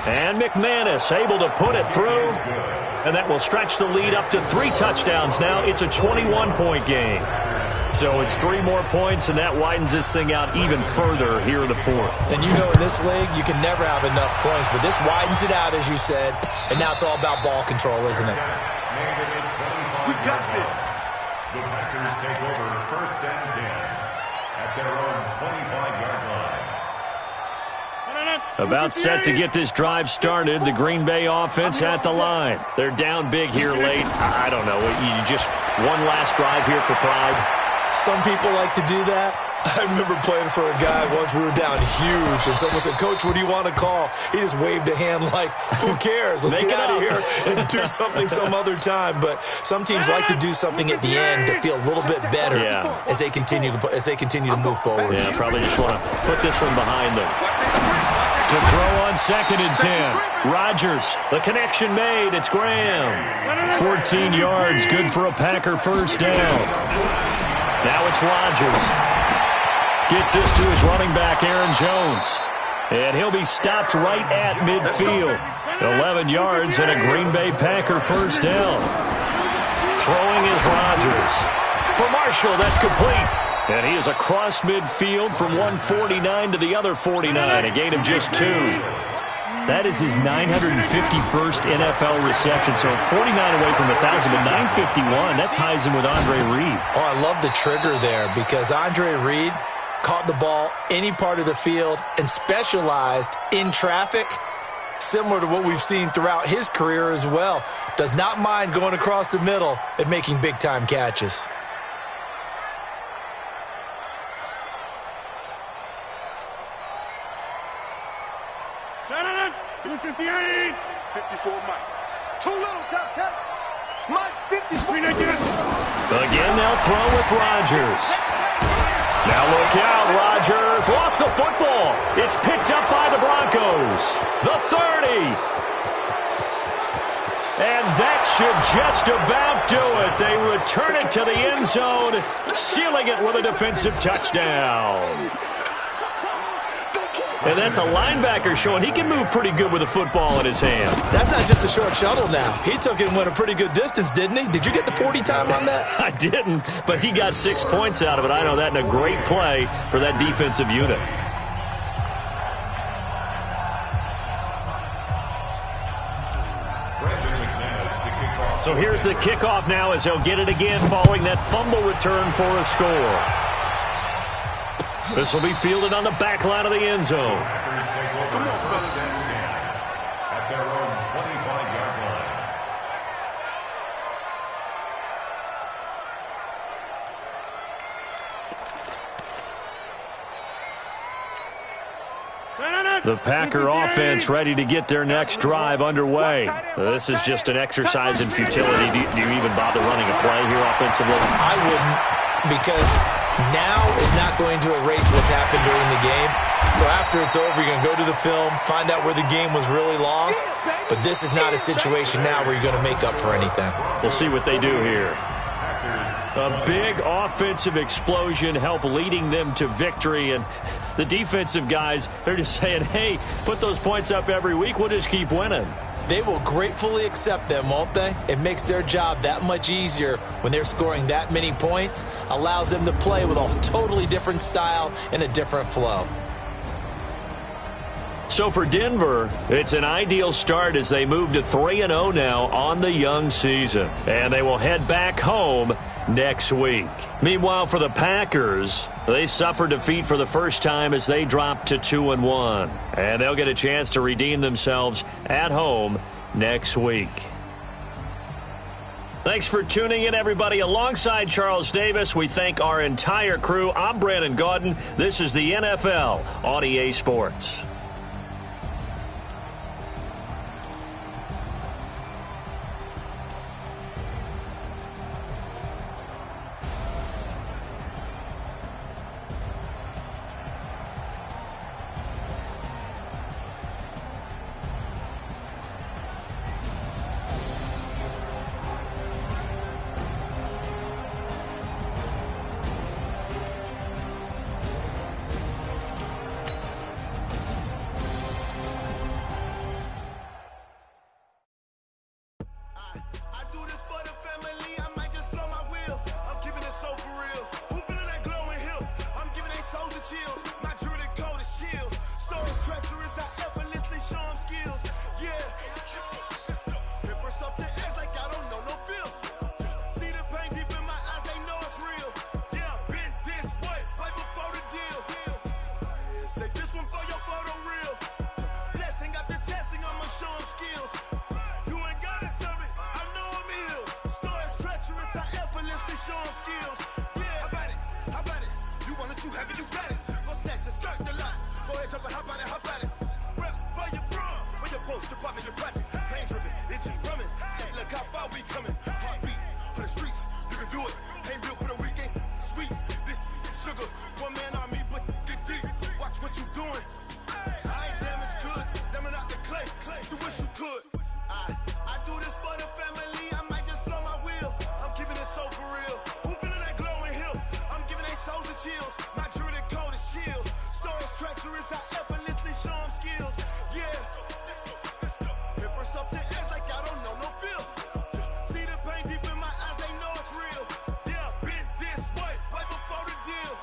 And McManus able to put it through. And that will stretch the lead up to 3 touchdowns now. It's a 21-point game. So it's 3 more points, and that widens this thing out even further here in the fourth. And you know in this league, you can never have enough points, but this widens it out, as you said, and now it's all about ball control, isn't it? We got this. The Packers take over first and 10 at their own 25-yard line. About set to get this drive started. The Green Bay offense at the line. They're down big here late. I don't know. You just one last drive here for pride. Some people like to do that. I remember playing for a guy once. We were down huge, and someone said, "Coach, what do you want to call?" He just waved a hand like, "Who cares? Let's get out of here and do something some other time." But some teams like to do something at the end to feel a little bit better as they continue to move forward. Yeah, probably just want to put this one behind them. To throw on 2nd and 10. Rodgers, the connection made. It's Graham. 14 yards, good for a Packer first down. Now it's Rodgers. Gets this to his running back, Aaron Jones. And he'll be stopped right at midfield. 11 yards and a Green Bay Packer first down. Throwing is Rodgers. For Marshall, that's complete. And he is across midfield from 149 to the other 49, a gain of just 2. That is his 951st NFL reception, so 49 away from 1,000, but 951, that ties him with Andre Reed. Oh, I love the trigger there because Andre Reed caught the ball any part of the field and specialized in traffic, similar to what we've seen throughout his career as well. Does not mind going across the middle and making big-time catches. Shanahan, 58. 54 Mike. Too little, Captain. Mike's 54. Again, they'll throw with Rodgers. Now look out, Rodgers lost the football. It's picked up by the Broncos. The 30. And that should just about do it. They return it to the end zone, sealing it with a defensive touchdown. And that's a linebacker showing he can move pretty good with a football in his hand. That's not just a short shuttle now. He took it and went a pretty good distance, didn't he? Did you get the 40 time on that? I didn't, but he got 6 points out of it. I know that, and a great play for that defensive unit. So here's the kickoff now as they'll get it again following that fumble return for a score. This will be fielded on the back line of the end zone. At their own 25-yard Shanahan. The Packer offense ready to get their next drive underway. This is just an exercise in futility. Do you even bother running a play here offensively? I wouldn't, because now is not going to erase what's happened during the game. So after it's over, you're going to go to the film, find out where the game was really lost. But this is not a situation now where you're going to make up for anything. We'll see what they do here. A big offensive explosion help leading them to victory. And the defensive guys, they're just saying, hey, put those points up every week. We'll just keep winning. They will gratefully accept them, won't they? It makes their job that much easier when they're scoring that many points. Allows them to play with a totally different style and a different flow. So for Denver, it's an ideal start as they move to 3-0 now on the young season. And they will head back home next week. Meanwhile, for the Packers, they suffered defeat for the first time as they dropped to 2-1. And they'll get a chance to redeem themselves at home next week. Thanks for tuning in, everybody. Alongside Charles Davis, we thank our entire crew. I'm Brandon Gaudin. This is the NFL on EA Sports. I'll be coming. Heartbeat of the streets, you can do it. Ain't built for the weekend. Sweet, this sugar, one man on me, but get deep. Watch what you doing. I ain't damaged goods, damn out the clay. You wish you could. I do this for the family. I might just blow my wheel. I'm keeping it so for real. Who feeling that glowing hill? I'm giving they souls the chills. My jewelry the cold is chill. Stories treacherous, I effortlessly show them skills. Yeah. Paper stuff to edge like I don't know no feel. See the pain deep in my eyes, they know it's real. Yeah, been this way, right before the deal.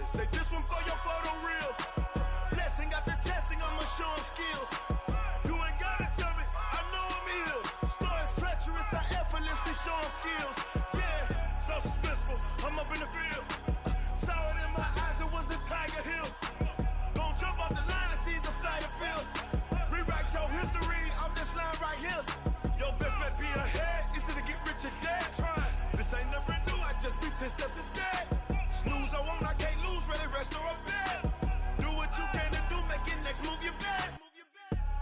Say this one for your photo reel. Blessing after testing, I'ma show them skills. You ain't gotta tell me, I know I'm ill. Stories treacherous, I effortlessly show them skills. Yeah, so suspenseful, I'm up in the field. Saw it in my eyes, it was the Tiger Hill. Don't jump off the line and see the flight of field. Rewrite your history off this line right here. Your best bet be ahead, easy to get rich or dead. Trying, this ain't never new, I just be 10 steps instead. Snooze I won't, I can't lose, ready, rest or a bed. Do what you can to do, make it next move your best.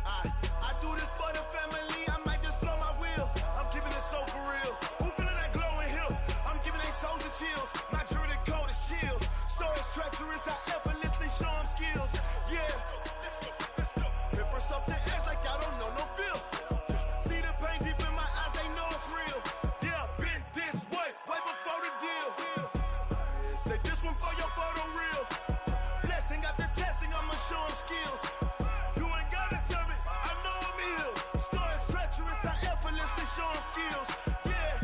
I do this for the family, I might just blow my wheel. I'm keeping it so for real. Who feeling that glowing hill? I'm giving they souls the chills. My jewelry cold is chill. Stories treacherous, I effortlessly show them skills. Yeah. Paper stuff to edge like I don't know no feel. See the pain deep in my eyes, they know it's real. Yeah, been this way, way before the deal. Say this one for your photo reel. Blessing after testing, I'ma show them skills. You ain't gotta tell me, I know I'm ill. Stories treacherous, I effortlessly show them skills. Yeah.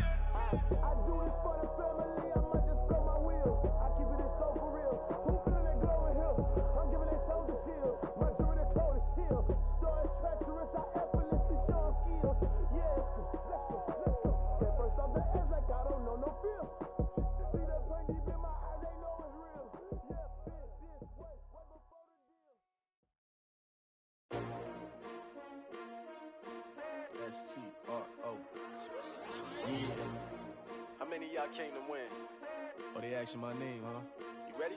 I do this for the family, I might just blow my wheel. I keep it so for real. Who feeling that glowing hill? I'm giving they souls the chills. My jewelry the cold is chill. Stories treacherous, I effortlessly show them skills. Yeah, let's go. Get first off the edge like I don't know no feel. See that pain deep in my eyes, they know it's real. Yeah, been this way, right before the deal. S-T-R-O. Yeah. How many of y'all came to win? Oh, they asking my name, huh? You ready?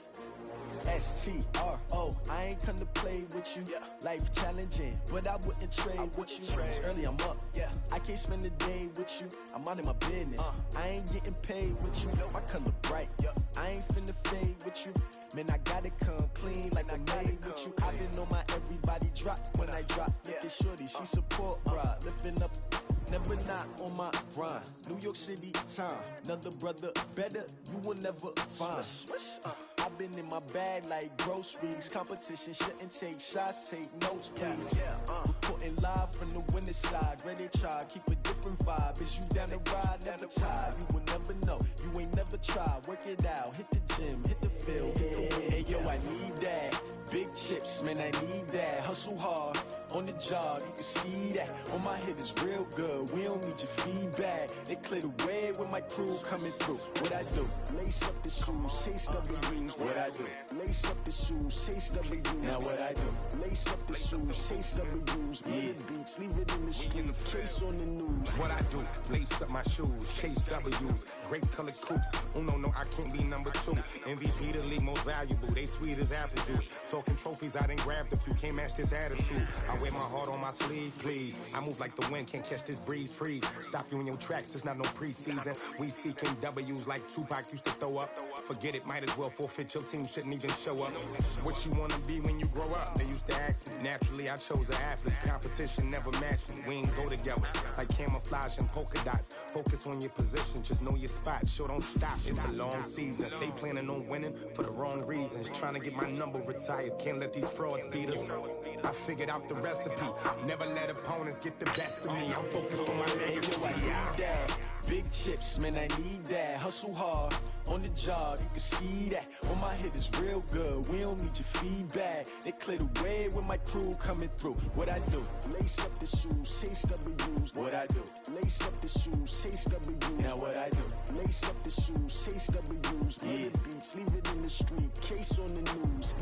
S-T-R-O, I ain't come to play with you. Yeah. Life challenging, but I wouldn't trade with you. It's early, I'm up. Yeah. I can't spend the day with you. I'm out of my business. I ain't getting paid with you. My color bright. Yeah. I ain't finna fade with you. Man, I gotta come clean like I made with you. I've been on my everybody drop when I drop. Look at shorty, she support ride. Lifting up, never not on my grind. New York City time. Another brother better, you will never find. I've been in my bag like groceries. Competition shouldn't take shots, take notes, please. Reporting live from the winter side. Ready to try, keep a different vibe. Is you down the ride? Never tired. You will never know. You ain't never tried. Work it out. Hit the gym, hit the field. Hey yo, I need that. Big chips, man, I need that. Hustle hard on the job, you can see that. On my head is real good. We don't need your feedback. They clear the way with my crew coming through. What I do? Lace up the shoes, chase W's. What I do? Lace up the shoes, chase W's. Now what I do? Lace up the shoes, chase W's. Yeah, beats, leave it in the street. Case on the news. What I do? Lace up my shoes, chase W's. Great colored coops. Oh no, I can't be number 2. MVP the league most valuable. They sweet as apple juice. Talking trophies, I done grabbed a few. Can't match this attitude. I wear my heart on my sleeve, please. I move like the wind, can't catch this breeze, freeze. Stop you in your tracks, there's not no preseason. We seeking W's like Tupac used to throw up. Forget it, might as well forfeit. Your team shouldn't even show up. What you wanna be when you grow up? They used to ask me. Naturally, I chose an athlete. Competition never matched me. We ain't go together like camouflage and polka dots. Focus on your position, just know your spot. Sure, don't stop. It's a long season. They planning on winning for the wrong reasons. Trying to get my number retired. Can't let these frauds beat us. I figured out the recipe. Never let opponents get the best of me. I'm focused on my legacy. Hey, yo, I need that. Big chips, man, I need that. Hustle hard on the job, you can see that. On my head is real good. We don't need your feedback. They clear the way with my crew coming through. What I do? Lace up the shoes, chase W's. What I do? Lace up the shoes, chase W's. Now what I do? Lace up the shoes, chase W's. Yeah, beats, leave it in the street. Case on the news.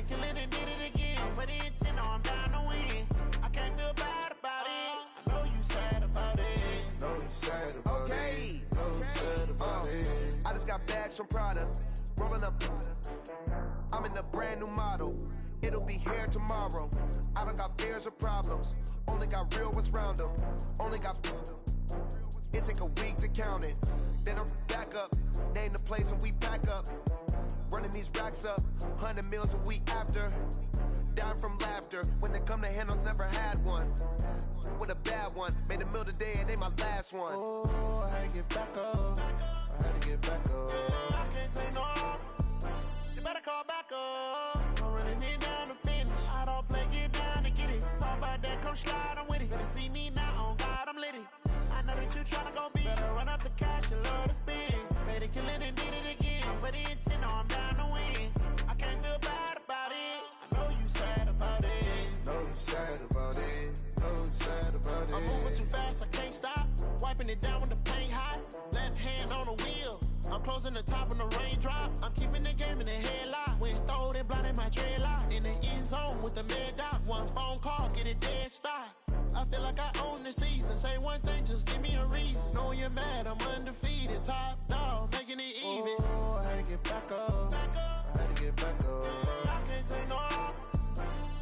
kill it and did it again. But the intent, no, I'm down to win. I can't feel bad about it. I know you sad about it. Know you sad about it. Know you sad about it. I just got bags from Prada. Rolling up. I'm in a brand new model. It'll be here tomorrow. I don't got fears or problems. Only got real ones round them. Only got. It take a week to count it. Then I'm back up. Name the place and we pack up. Running these racks up. 100 meals a week after. Down from laughter. When they come to handles, never had one. With a bad one. Made a meal today and ain't my last one. Oh, I had to get back up. I had to get back up. I can't take no loss. You better call back up. I'm running it down to finish. I don't play, get down to get it. Talk about that, come slide, I'm with it. Better see me now, on God, I'm litty. I know that you tryna go big. Better run up the cash, you love to spin. Better kill it and did it again. But the intent, no, I'm down to win. I can't feel bad about it. I know you sad about it. Know you sad about it. Know you sad about it. I'm moving too fast, I can't stop. Wiping it down with the paint hot. Left hand on the wheel. I'm closing the top when the raindrop. I'm keeping the game in the headlock. When throwed and blinded my dreadlock. In the end zone with the mad dot. One phone call, get it dead stop. I feel like I own the season. Say one thing, just give me a reason. Knowing you're mad, I'm undefeated. Top dog, making it even. Oh, I had to get back up. I had to get back up. I can't take no loss.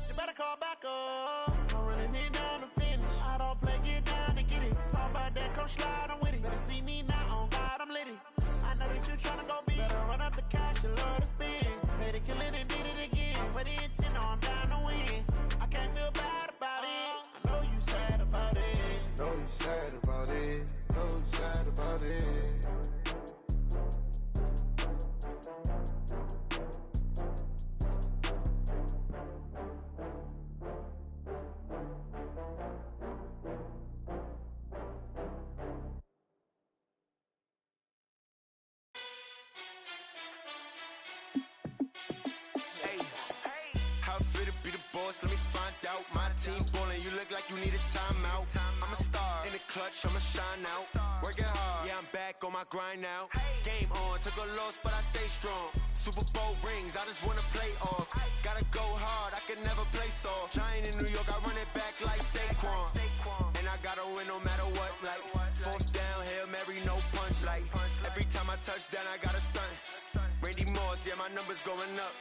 You better call back up. I'm running it down to finish. I don't play, get down to get it. Talk about that, come slide, I'm with it. Better see me now, on God, I'm litty. I know that you tryna go big. Better run up the cash, you love to spin. Better kill it and did it again. But the intent, no, I'm down to win. I can't feel bad about it. I know you sad about it. Know you sad about it. Know you sad about it. How fit to be the boss? Let me find out. My team ballin', you look like you need a timeout. I'm a star in the clutch, I'ma shine out. Working hard, yeah, I'm back on my grind now. Game on, took a loss, but I stay strong. Super Bowl rings, I just wanna play off. Gotta go hard, I can never play soft. Giant in New York, I run it back like Saquon. And I gotta win no matter what, like fourth down, Hail Mary, no punch. Like every time I touch down, I gotta stunt. Randy Moss, yeah, my numbers going up.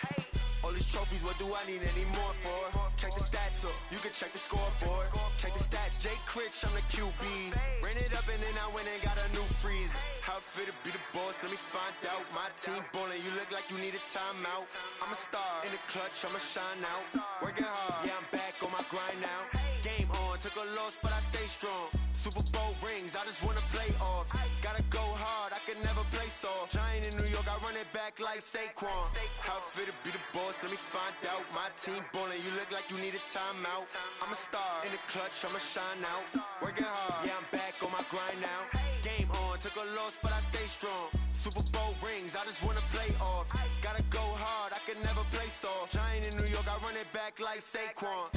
All these trophies, what do I need any more for? Check the stats up, you can check the scoreboard. Check the stats, Jay Critch, I'm the QB. Ran it up and then I went and got a new freeze. How fit to be the boss, let me find out. My team ballin', you look like you need a timeout. I'm a star in the clutch, I'ma shine out. Working hard, yeah, I'm back on my grind now. Game on, took a loss, but I stay strong. Super Bowl rings, I just wanna play off. Gotta go hard, I can never play soft. Giant in New York, I run it back like Saquon. How fit to be the boss, let me find out. My team ballin', you look like you need a timeout. I'm a star in the clutch, I'ma shine out. Working hard, yeah, I'm back on my grind now. Game on, took a loss, but I stay strong. Super Bowl rings, I just wanna play off. Gotta go hard, I can never play soft. Giant in New York, I run it back like Saquon.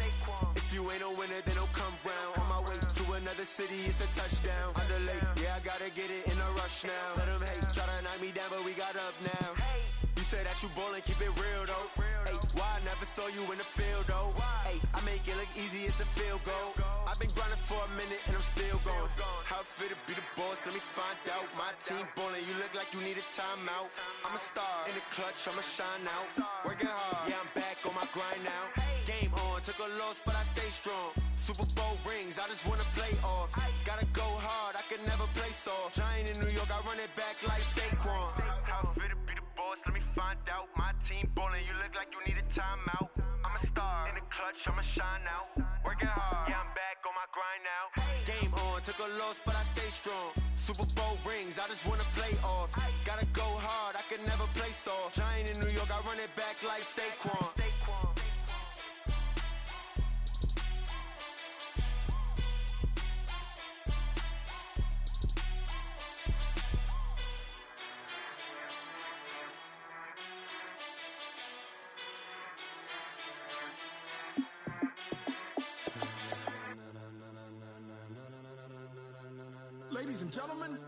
If you ain't a winner, then don't come round. On my way to another city, it's a touchdown. Underlay, yeah, I gotta get it in a rush now. Let them hate, try to knock me down, but we got up now. You say that you ballin', keep it real though. Hey, why I never saw you in the field though? Hey, I make it look easy, it's a field goal. I've been grinding for a minute and I'm still going. How fit to be the boss, let me find out. My team ballin', you look like you need a timeout. I'm a star in the clutch, I'ma shine out. Working hard, yeah, I'm back on my grind now. Game on, took a loss, but I stay strong. Super Bowl rings, I just wanna play off. Gotta go hard, I can never play soft. Giant in New York, I run it back like Saquon. How fit to be the boss, let me find out. My team ballin', you look like you need a timeout. I'm a star in the clutch, I'ma shine out. Working hard, yeah, I'm back on my grind now. Game on, took a loss, but I stay strong. Super Bowl rings, I just wanna play off. Gotta go hard, I can never play soft. Giant in New York, I run it back like Saquon. Ladies and gentlemen,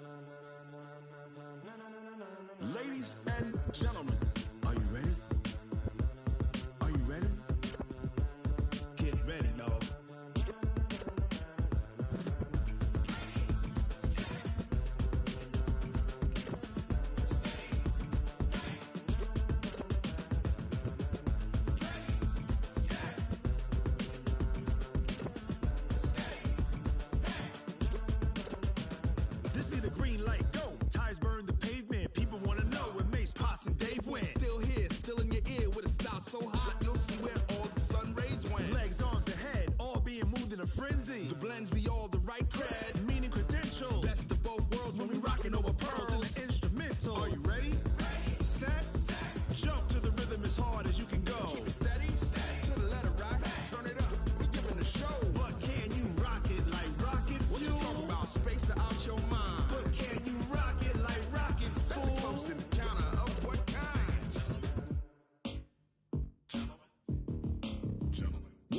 ladies and gentlemen, are you ready? Are you ready?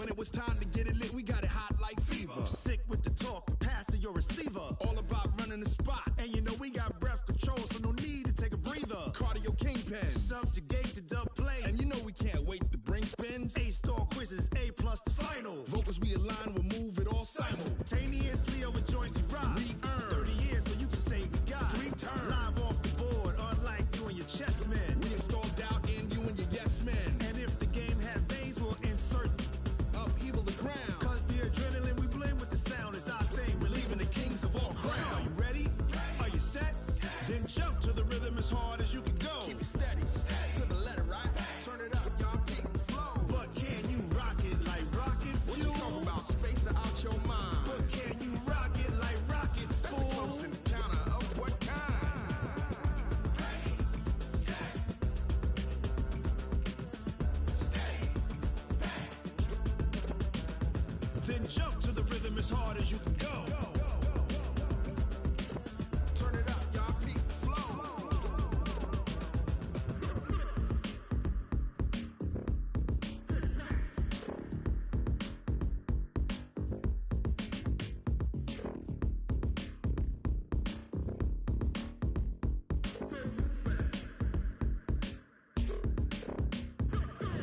When it was time to get it lit, we got it hot like fever. Sick with the talk, pass to your receiver. All about running the spot. And you know we got breath control, so no need to take a breather. Cardio kingpin, subjugate the dub play. And you know we can't wait to bring spins. A-star quizzes, A+ the final. Vocals we align, we'll move it all simultaneously over joints we rock. We earn 30 years so you can say we got 3 turns. Live off the board, unlike you and your chess men. We installed doubt in you and your yes men. And if the game had veins, we'll insert upheaval the ground. Cause the adrenaline we blend with the sound is our thing, relieving the kings of all crowns. So are you ready? Are you set? Then jump to the rhythm as hard as you can go. Keep it steady, to the letter, right? Turn it up, y'all, peak flow. But can you rock it like rocket fuel? What you talking about? Space out your mind. But can you rock it like rockets, fool? That's a close encounter of what kind? Ready, set, steady, back. Then jump to the rhythm as hard as you can go. Turn it up, y'all, peak flow.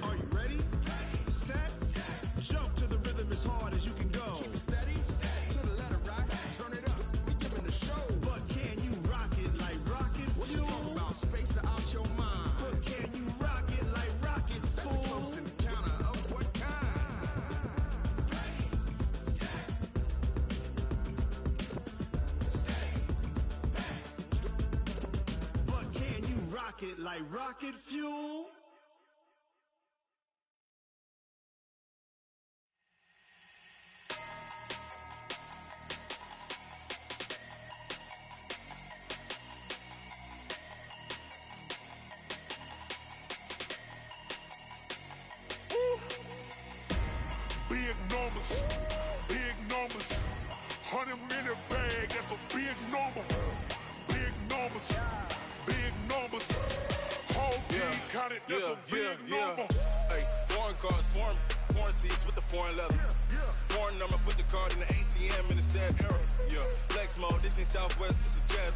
Are you ready? Set, jump to the rhythm as hard as you can go. Keep it steady, to the letter, right? Turn it up, we giving the show. But can you rock it like rocket fuel? What you talking about? Space out your mind. But can you rock it like rockets, fool? That's a close encounter of what kind? Ready, set, steady, back. But can you rock it like rocket fuel? Big numbers, 100-minute bag, that's a big number. Big numbers, whole team counted, that's a big number. Hey, foreign cars, foreign seats with the foreign leather. Foreign number, put the card in the ATM in the sad era. Yeah, flex mode, this ain't Southwest, this a jet.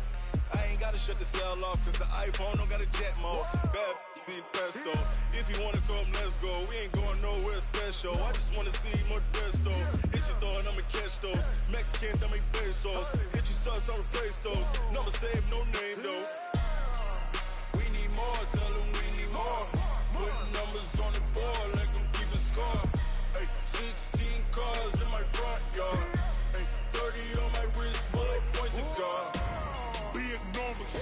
I ain't gotta shut the cell off, cause the iPhone don't got a jet mode. Bad be pesto. If you wanna come, let's go. We ain't going nowhere special. I just wanna see Modesto. Hit your thought, I'ma catch those. Mexican, I make pesos. Hit your sus, I'll replace those. Number saved, no name though. We need more, tell them we need more. Putting numbers on the board, let them keep the score. Hey, 16 cars in my front yard. Hey, 30 on my wrist, bullet point to God. Big numbers,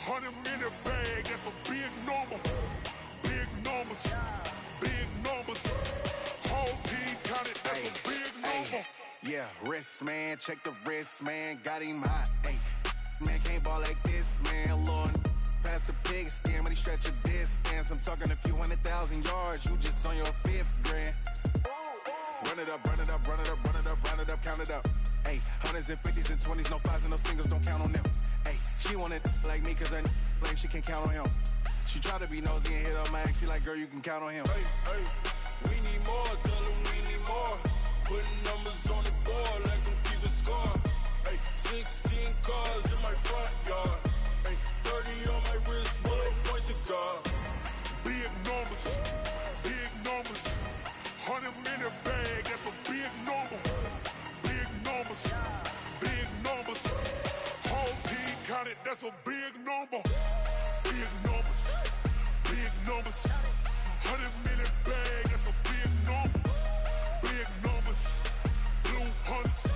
100-minute bag, that's a big number. Big numbers, whole team counted, that's a big number. Yeah, wrist man, check the wrist man, got him hot. Ay, man can't ball like this, man. Lord, past the pig skin, when he stretch a distance. I'm talking a few 100,000 yards, you just on your 5th grand. Run it up, count it up. Ay, hundreds and 50s and 20s, no 5s and no singles, don't count on them. Ay, she want it like me, cause her blame, she can't count on him. She try to be nosy and hit up my ex, she like, girl, you can count on him. Hey, we need more, tell them we need more. Putting numbers on the board, let them keep the score. Hey, 16 cars in my front yard. Hey, 30 on my wrist, bullet point to God. Big numbers, 100-minute bag, that's a big number. Big numbers, whole team counted, that's a big number. Big numbers, 100-minute bag, that's a big number. Big numbers, blue hunts,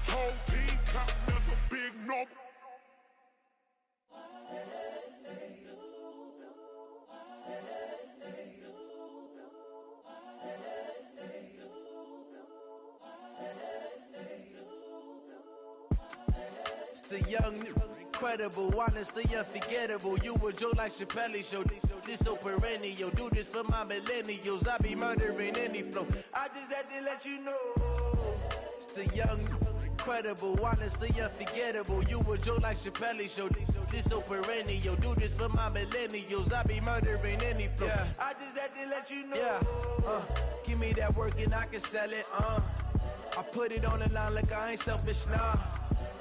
whole team counting, that's a big number. It's the young, incredible, honestly unforgettable. You a joke like Chappelle show. This so perennial. Do this for my millennials. I be murdering any flow. I just had to let you know. It's the young, incredible, honestly unforgettable. You a joke like Chappelle Show. This so perennial. Do this for my millennials. I be murdering any flow. Yeah. I just had to let you know. Yeah. Give me that work and I can sell it. I put it on the line like I ain't selfish, nah.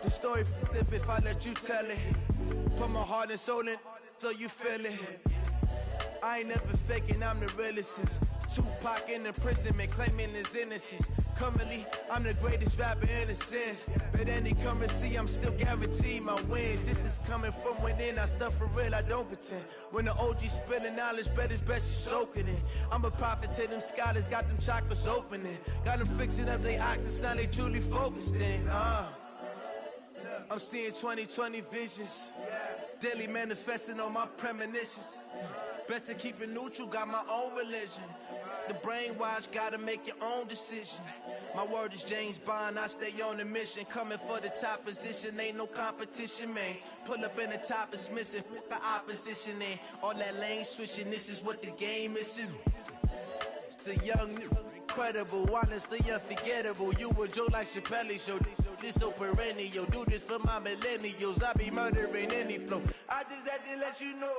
The story flip if I let you tell it. Put my heart and soul in so you feel it. I ain't never faking, I'm the realest since Tupac in imprisonment, claiming his innocence. Currently, I'm the greatest rapper in a sense. But any currency, I'm still guaranteed my wins. This is coming from within, I stuff for real, I don't pretend. When the OG spilling knowledge, bet it's best you soak it in. I'm a prophet to them scholars, got them chakras opening. Got them fixing up they octaves, now they truly focused in. I'm seeing 2020 visions. Daily manifesting on my premonitions. Best to keep it neutral, got my own religion. The brainwash, gotta make your own decision. My word is James Bond, I stay on the mission. Coming for the top position, ain't no competition, man. Pull up in the top, it's missing, the opposition in. All that lane switching, this is what the game is in. It's the young, incredible, honestly unforgettable. You a joke like Chappelle Show. This so perennial. Do this for my millennials. I be murdering any flow. I just had to let you know.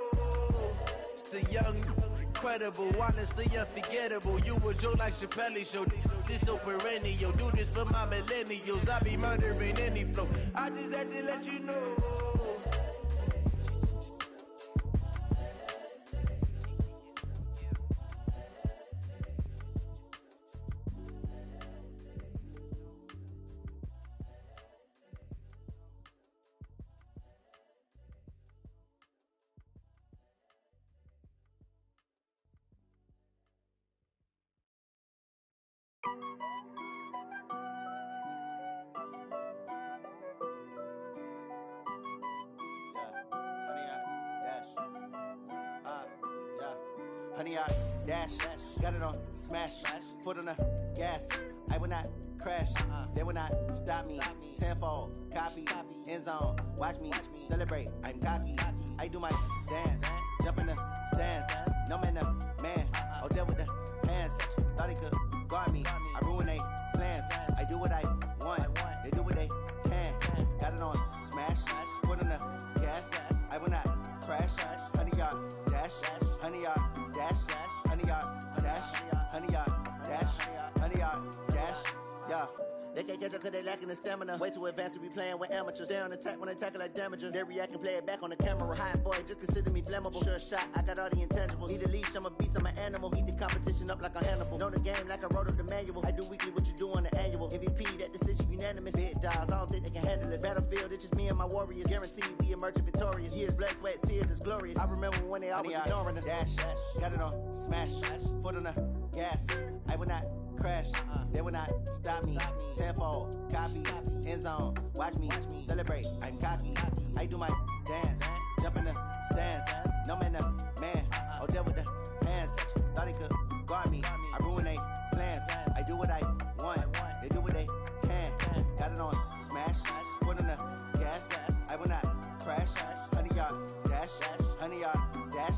It's the young, incredible, honestly unforgettable. You a joke like Chappelle Show. This so perennial. Do this for my millennials. I be murdering any flow. I just had to let you know. Honey, I dash, got it on smash, foot on the gas. I will not crash, they will not stop me. Tenfold, copy, end zone, watch me celebrate. I'm cocky, I do my dance, jump in the stands. No man, the man, oh there with the hands. Thought he could guard me, I ruin they plans. I do what I want, they do what they can. Got it on smash, foot on the gas. I will not crash, honey, y'all dash, honey, y'all dash, honey, y'all dash, honey, y'all dash, honey, y'all dash, yeah. They can't catch up cause they lacking the stamina. Way too advanced to be playing with amateurs. Stay on attack when they tackle like damager. They react and play it back on the camera. Hot boy, just consider me flammable. Sure shot, I got all the intangibles. Need a leash, I'm a beast, I'm an animal. Eat the competition up like a Hannibal. Know the game like I wrote up the manual. I do weekly what you do on the annual. MVP, that decision unanimous. Big dogs, I don't think they can handle this. Battlefield, it's just me and my warriors. Guaranteed we emerge victorious. Years, blood, sweat, tears, is glorious. I remember when they always ignoring us. Dash, got it on smash, foot on the gas. I will not crash, they will not stop me. Tenfold, copy, end zone, watch me celebrate. I'm cocky, I do my dance, jump in the stands. No man, the man, oh there with the hands. Thought he could guard me, I ruin they plans. I do what I want, they do what they can. Got it on smash, foot on the gas. I will not crash, honey, y'all dash, honey, y'all dash,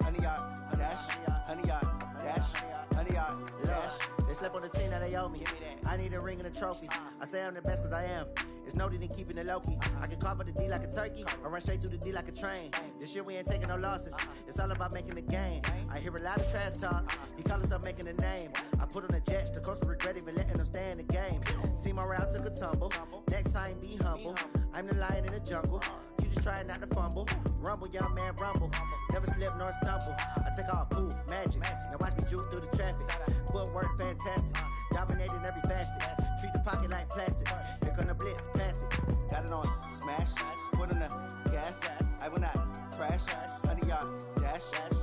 honey, y'all dash, honey, y'all dash, honey, y'all dash. They slept on the team, now they owe me. I need a ring and a trophy. I say I'm the best cause I am. It's no need in keeping it low-key. I can carve up the D like a turkey, or run straight through the D like a train. This year we ain't taking no losses. It's all about making the game. I hear a lot of trash talk. He call himself making a name. I put on the jets, the coach will regret even letting them stay in the game. Team morale took a tumble. Next time be humble. I'm the lion in the jungle. You just trying not to fumble. Rumble, young man, rumble. Never slip nor stumble. I take off, poof, magic. Now watch me juke through the traffic. Footwork fantastic. Dominating every facet. Treat the pocket like plastic. Here come the blitz, pass it. Got it on smash. Foot on the gas. I will not crash. Honey, y'all dash.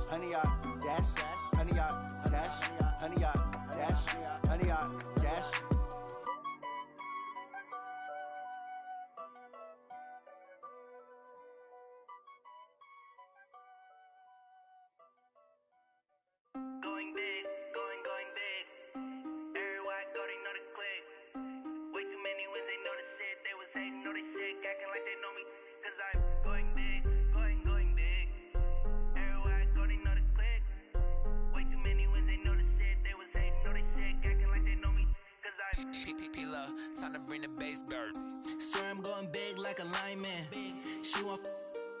Honey, y'all dash. Honey, y'all dash. Honey, y'all dash. Honey, y'all dash. Going big, going big. Everywhere I go, they know the click. Way too many wins, they know the shit. They was hating, know they sick, acting like they know me. Cause I'm going big, going big. Everywhere I go, they know the click. Way too many wins, they know the shit. They was hating. Time to bring the bass bird. Swear I'm going big like a lineman. She want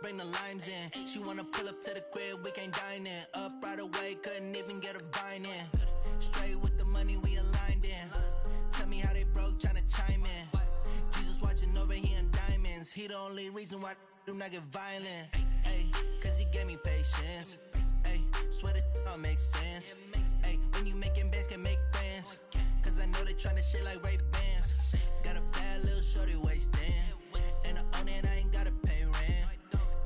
bring the limes in. She wanna pull up to the crib, we can't dine in. Up right away, couldn't even get a vine in. Straight with the money we aligned in. Tell me how they broke, tryna chime in. Jesus watching over here in diamonds. He the only reason why I do not get violent. Ay, cause he gave me patience. Ay, swear that all makes sense. Ay, when you making bands, can make friends. Cause I know they tryna shit like Ray-Bans. Got a bad little shorty wasting. And I own it, I ain't gotta pay rent.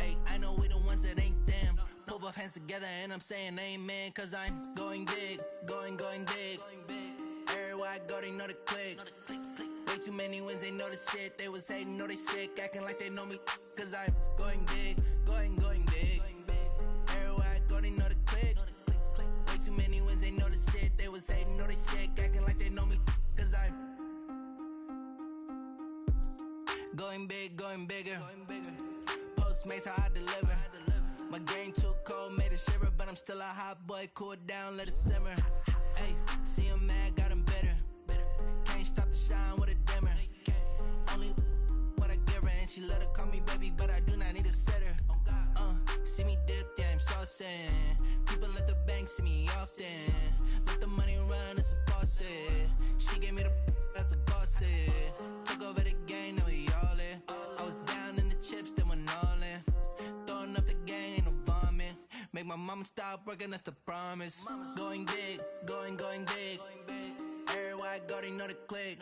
Ay, I know we the ones that ain't them. Put both hands together and I'm saying amen. Cause I'm going big, going big. Everywhere I go, they know the click. Way too many wins, they know the shit. They was hating, know they sick, acting like they know me. Cause I'm going big, going big. Everywhere I go, they know the click. Way too many wins, they know the shit. They was hating, know they sick, acting like they know me. Cause I'm going big, going bigger. Postmates how I deliver. My game too cold, made it shiver. But I'm still a hot boy, cool it down, let it simmer. Hey, see him mad, got him bitter. Can't stop the shine with a dimmer. Only what I give her, and she let her call me baby, but I do not need a sitter. See me dip, yeah, I'm saucing. People at the bank see me often. Let the money run, it's a faucet. She gave me the that's a faucet. Took over the game, now we all in. I was down in the chips, then went all in. Throwing up the gang, ain't no vomit. Make my mama stop working, that's the promise. Going big, going big. Everywhere I go, they know the click.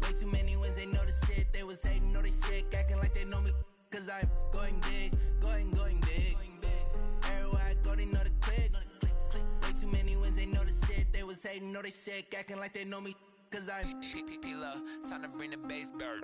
Way too many wins, they know the shit. They was hating, know they sick, acting like they know me. Cause I'm going big, going big. Everywhere I go, they know the click. Way too many wins, they know the shit. They was hating, know they sick, acting like they know me. Cause I'm P-P-P-Love, time to bring the bass bird.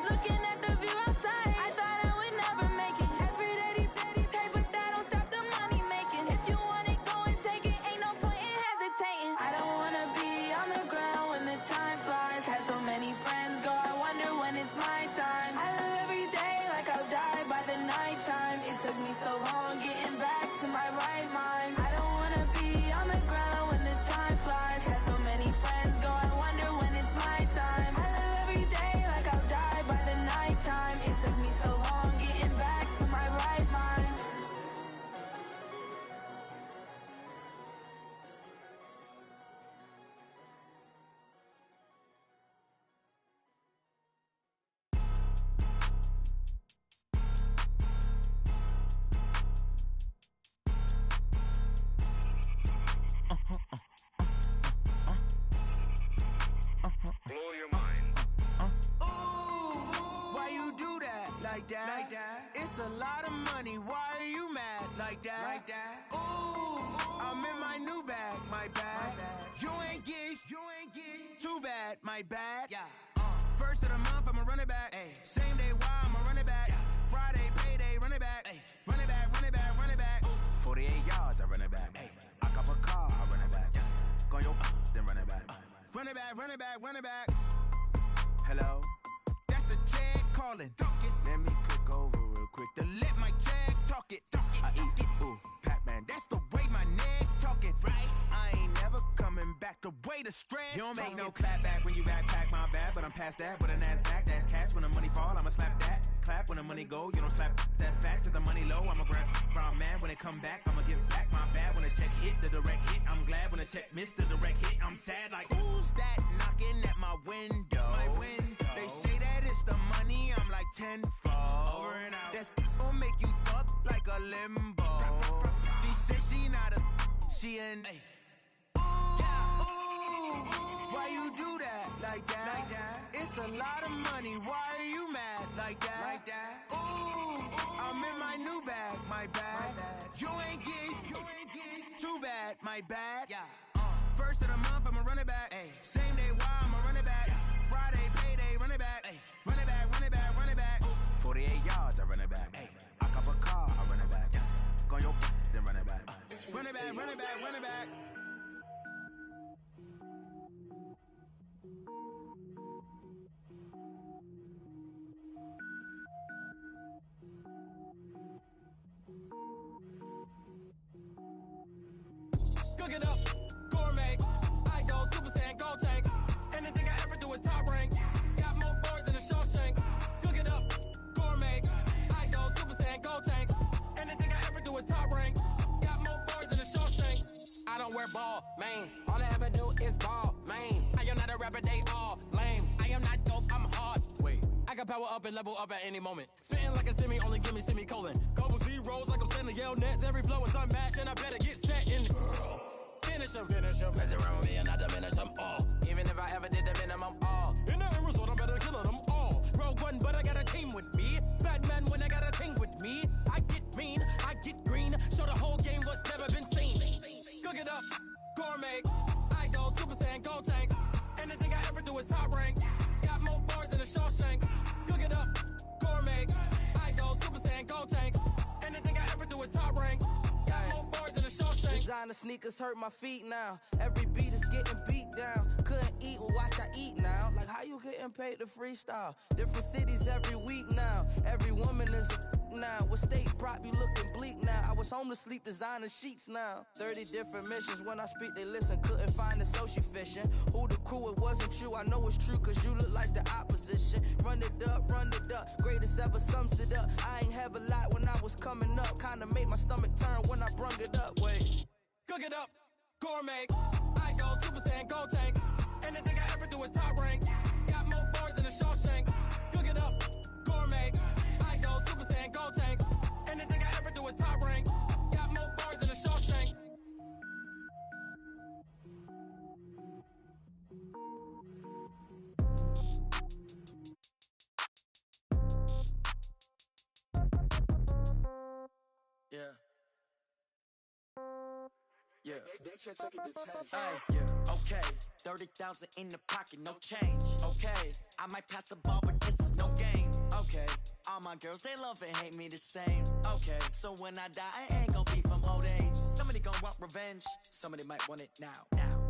Looking at the view outside, I thought I would never make it. Every day, like that. It's a lot of money, why are you mad like that? Ooh, I'm in my new bag, my bad. You ain't get too bad, my bad. First of the month, I'ma run it back. Same day, why I'ma run it back. Friday, payday, run it back. Run it back, run it back, run it back. 48 yards, I run it back. I cop a car, I run it back. Go your then run it back. Run it back, run it back, run it back. Hello? That's the Jag calling. Let me click over real quick to let my Jag talk it. I eat it, ooh, Pac-Man. That's the way my neck talking. Right? I ain't never coming back the way the stress. You don't make no clap back when you backpack, my bad, but I'm past that. With a NASDAQ, that's cash. When the money fall, I'ma slap that. Clap when the money go, you don't slap. That's facts. If the money low, I'ma grab brown man. When it come back, I'ma give back my bad. When the check hit, the direct hit. I'm glad when the check missed the direct hit. I'm sad like, who's that knocking at my window? My window. They say that it's the money, I'm like tenfold. Over and out. That's gon' make you up like a limbo. She said she not a, she an. Why you do that like that? It's a lot of money, why are you mad like that? Ooh, I'm in my new bag, my bad. You ain't get too bad, my bad. First of the month, I'ma run it back. Same day, why I'ma run it back. Friday, payday, run it back. Run it back, run it back, run it back. 48 yards, I run it back. I cop a car, I run it back. Go your then run it back. Run it back, run it back, run it back. Cook it up, gourmet. I go Super Saiyan, gold tank. Anything I ever do is top rank. Got more boards than a Shawshank. Cook it up, gourmet. I go Super Saiyan, gold tank. Anything I ever do is top rank. Got more boards than a Shawshank. I don't wear ball mains. All I ever do is ball main. I am not a rapper, they all lame. I am not dope, I'm hard. Wait, I can power up and level up at any moment. Spitting like a semi, only give me semicolon. Couple zeros like I'm sending yell nets. Every flow is unmatched and I better get set in. Finish them. Mess around with me and I diminish them all. Even if I ever did the minimum all. In the end result, I better kill them all. Rogue One, but I got a team with me. Batman when I got a team with me. I get mean, I get green. Show the whole game what's never been seen. Cook it up, gourmet. I go Super Saiyan, gold tank. Anything I ever do is top rank. Got more bars than a Shawshank. Cook it up, gourmet. I go Super Saiyan, gold tank. Anything I ever do is top rank. More bars than a Shawshank. Designer sneakers hurt my feet now. Every beat is getting beat down. Couldn't eat, well watch I eat now. Like how you getting paid to freestyle? Different cities every week now. Every woman is a now. With state prop, you looking bleak now. I was home to sleep, designer sheets now. 30 different missions. When I speak, they listen. Couldn't find it, so she fishing. Who the crew? It wasn't you. I know it's true, cause you look like the opposition. Run it up, run it up. Greatest ever sums it up. I ain't have a lot when I was coming up. Kinda made my stomach turn when I brung it up. Wait. Cook it up, gourmet. I go Super Saiyan, gold tank. Anything I ever do is top rank. Got more bars than a Shawshank. Cook it up, gourmet. I go Super Saiyan, gold tank. Anything I ever do is top rank. Got more bars than a Shawshank. Yeah. Yeah. Hey, yeah. Okay. 30,000 in the pocket, no change. Okay. I might pass the ball, but this is no game. Okay. All my girls, they love and hate me the same. Okay. So when I die, I ain't gonna be from old age. Somebody gonna want revenge. Somebody might want it now.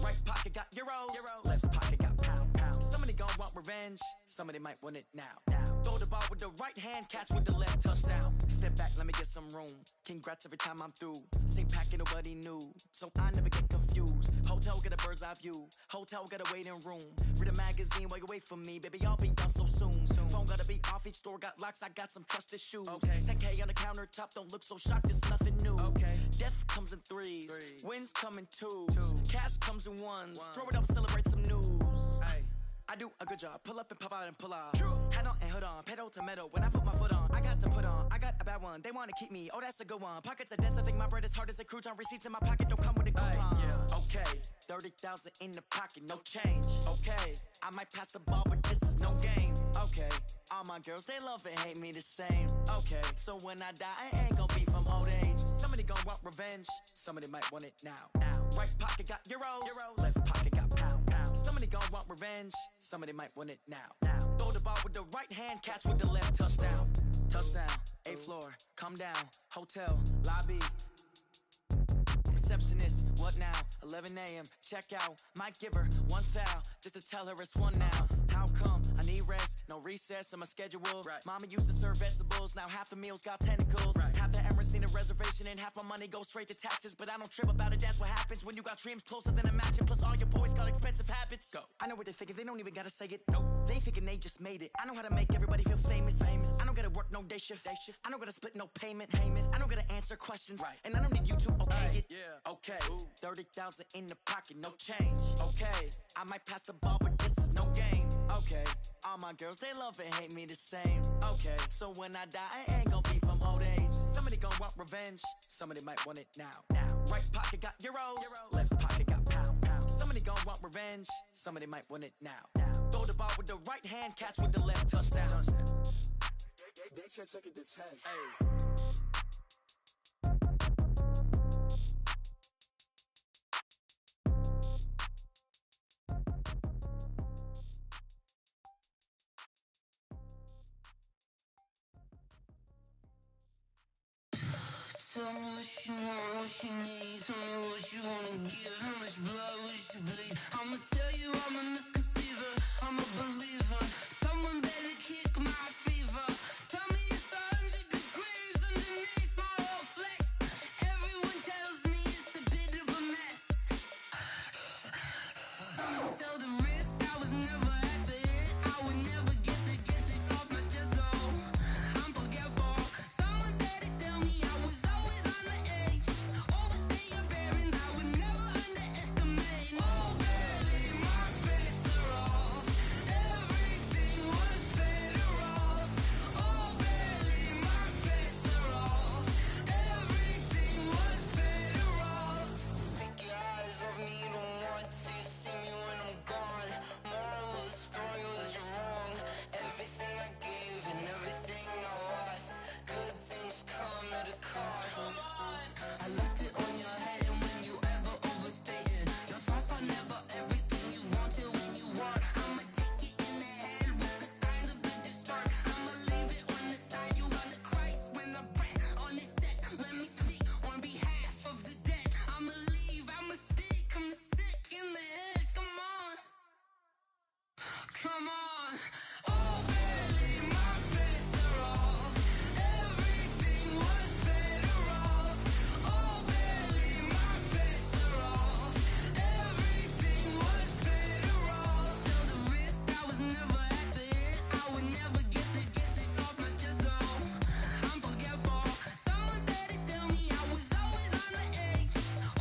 Right pocket got euros. Left pocket got pounds. Somebody gonna want revenge. Somebody might want it now. Throw the ball with the right hand, catch with the left, touchdown. Step back, let me get some room. Congrats every time I'm through. Same packet, nobody knew. So I never get confused. Hotel get a bird's eye view. Hotel get a waiting room. Read a magazine while you wait for me. Baby, I'll be done so soon. Phone gotta be off, each store got locks. I got some trusted shoes. Okay. 10K on the countertop, don't look so shocked, it's nothing new. Okay. Death comes in threes. Wins come in twos. Cash comes in ones. Throw it up, celebrate some news. Hey. I do a good job. Pull up and pop out and pull out. Hat on and hood on. Pedal to metal. When I put my foot on, I got to put on. I got a bad one. They want to keep me. Oh, that's a good one. Pockets are dense. I think my bread is hard as a crouton. Receipts in my pocket don't come with a coupon. Yeah. Okay. 30,000 in the pocket. No change. Okay. I might pass the ball, but this is no game. Okay. All my girls, they love and hate me the same. Okay, so when I die, I ain't gonna be from old age. Somebody gonna want revenge, somebody might want it now. Right pocket got euros, left pocket got pounds. Somebody gonna want revenge, somebody might want it now. Throw the ball with the right hand, catch with the left, touchdown. Touchdown, 8th floor, come down, hotel, lobby. Receptionist, what now? 11 a.m., check out. Might give her one foul, just to tell her it's one now. How come? I need rest, no recess in my schedule. Mama used to serve vegetables, now half the meals got tentacles. Half the Emirates need a reservation and half my money goes straight to taxes. But I don't trip about it, that's what happens when you got dreams closer than a match. And plus all your boys got expensive habits. Go. I know what they're thinking, they don't even gotta say it. Nope. They ain't thinking they just made it. I know how to make everybody feel famous. I don't gotta work no day shift. I don't gotta split no payment. I don't gotta answer questions. And I don't need you to okay it. Okay, 30,000 in the pocket, no change. Okay, I might pass the ball, but this is no game. Okay, all my girls, they love and hate me the same. Okay, so when I die, I ain't gonna be from old age. Somebody gonna want revenge, somebody might want it now. Right pocket got euros, left pocket got pounds. Somebody gonna want revenge, somebody might want it now. Throw the ball with the right hand, catch with the left, touchdown. They can't take it to 10. Hey. Tell me what you want, what you need. Tell me what you wanna give. How much blood would you bleed? I'ma tell you I'm a misconceiver. I'm a believer. Someone better kick my fever. Tell me it's 100 degrees underneath my whole flesh. Everyone tells me it's a bit of a mess. I'ma tell the risk I was never at the end. I would never get it off my chest. Oh, I'm forgetful. Someone better tell me I was always on the edge. Overstay your bearings, I would never underestimate. Oh, barely, my bets are off. Everything was better off. Oh, barely, my bets are off. Everything was better off. Take your eyes off me, you don't want to see me when I'm gone. Moral of the story was you're wrong. Everything I gave and everything I lost. Good things come at a cost. I left it on your head, and when you ever overstated, your thoughts are never everything you wanted when you want. I'ma take it in the head with the signs of the distraught. I'ma leave it on the side. You gonna Christ when I breath on this set. Let me speak on behalf of the dead. I'ma leave, I'ma speak. I'm the sick in the head. Come on, come on. Oh, barely, my bets are off. Everything was better off. Oh, barely, my bets are off. Everything was better off. Tell the risk I was never at the end. I would never get it off my chest. Oh, I'm forgetful. Someone better tell me I was always on the edge.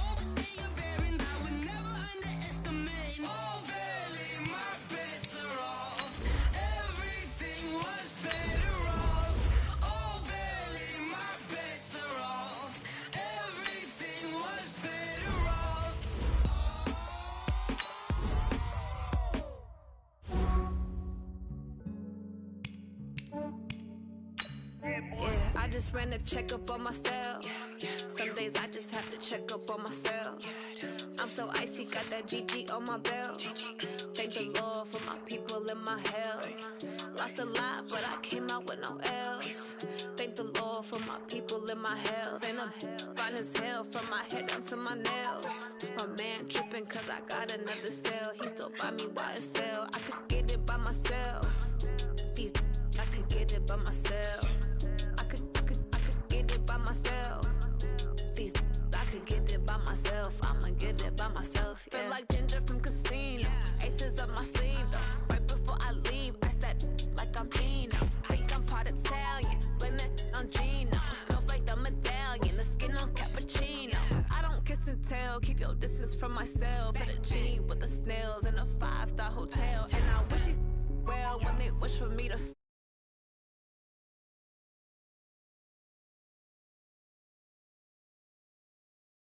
Overstay your bearings, I would never underestimate. Oh, barely, my bets are off. Everything was better off. Oh, barely, my bets are off. Everything was better off. Yeah, I just ran a checkup on myself. Some days I just have to check up on myself. I'm so icy, got that GG on my belt. Thank the Lord for my people and my health. Lost a lot, but I came out with no L's. Thank the Lord for my people and my health. And I'm fine as hell from my head down to my nails. My man tripping cause I got another cell. He still buy me YSL. I could get it by myself. These I could get it by myself. I could get it by myself. These I could get it by myself. I'ma get it by myself. Yeah. Feel like Ginger from Casino. Aces up my sleeve though. Right before I leave, I said like I'm Dino. Think I'm part Italian. Blame that on Gino. Smells like the medallion. The skin on cappuccino. I don't kiss and tell. Keep your distance from myself. Fettuccine with the snails in a 5-star hotel. And I wish he well when they wish for me to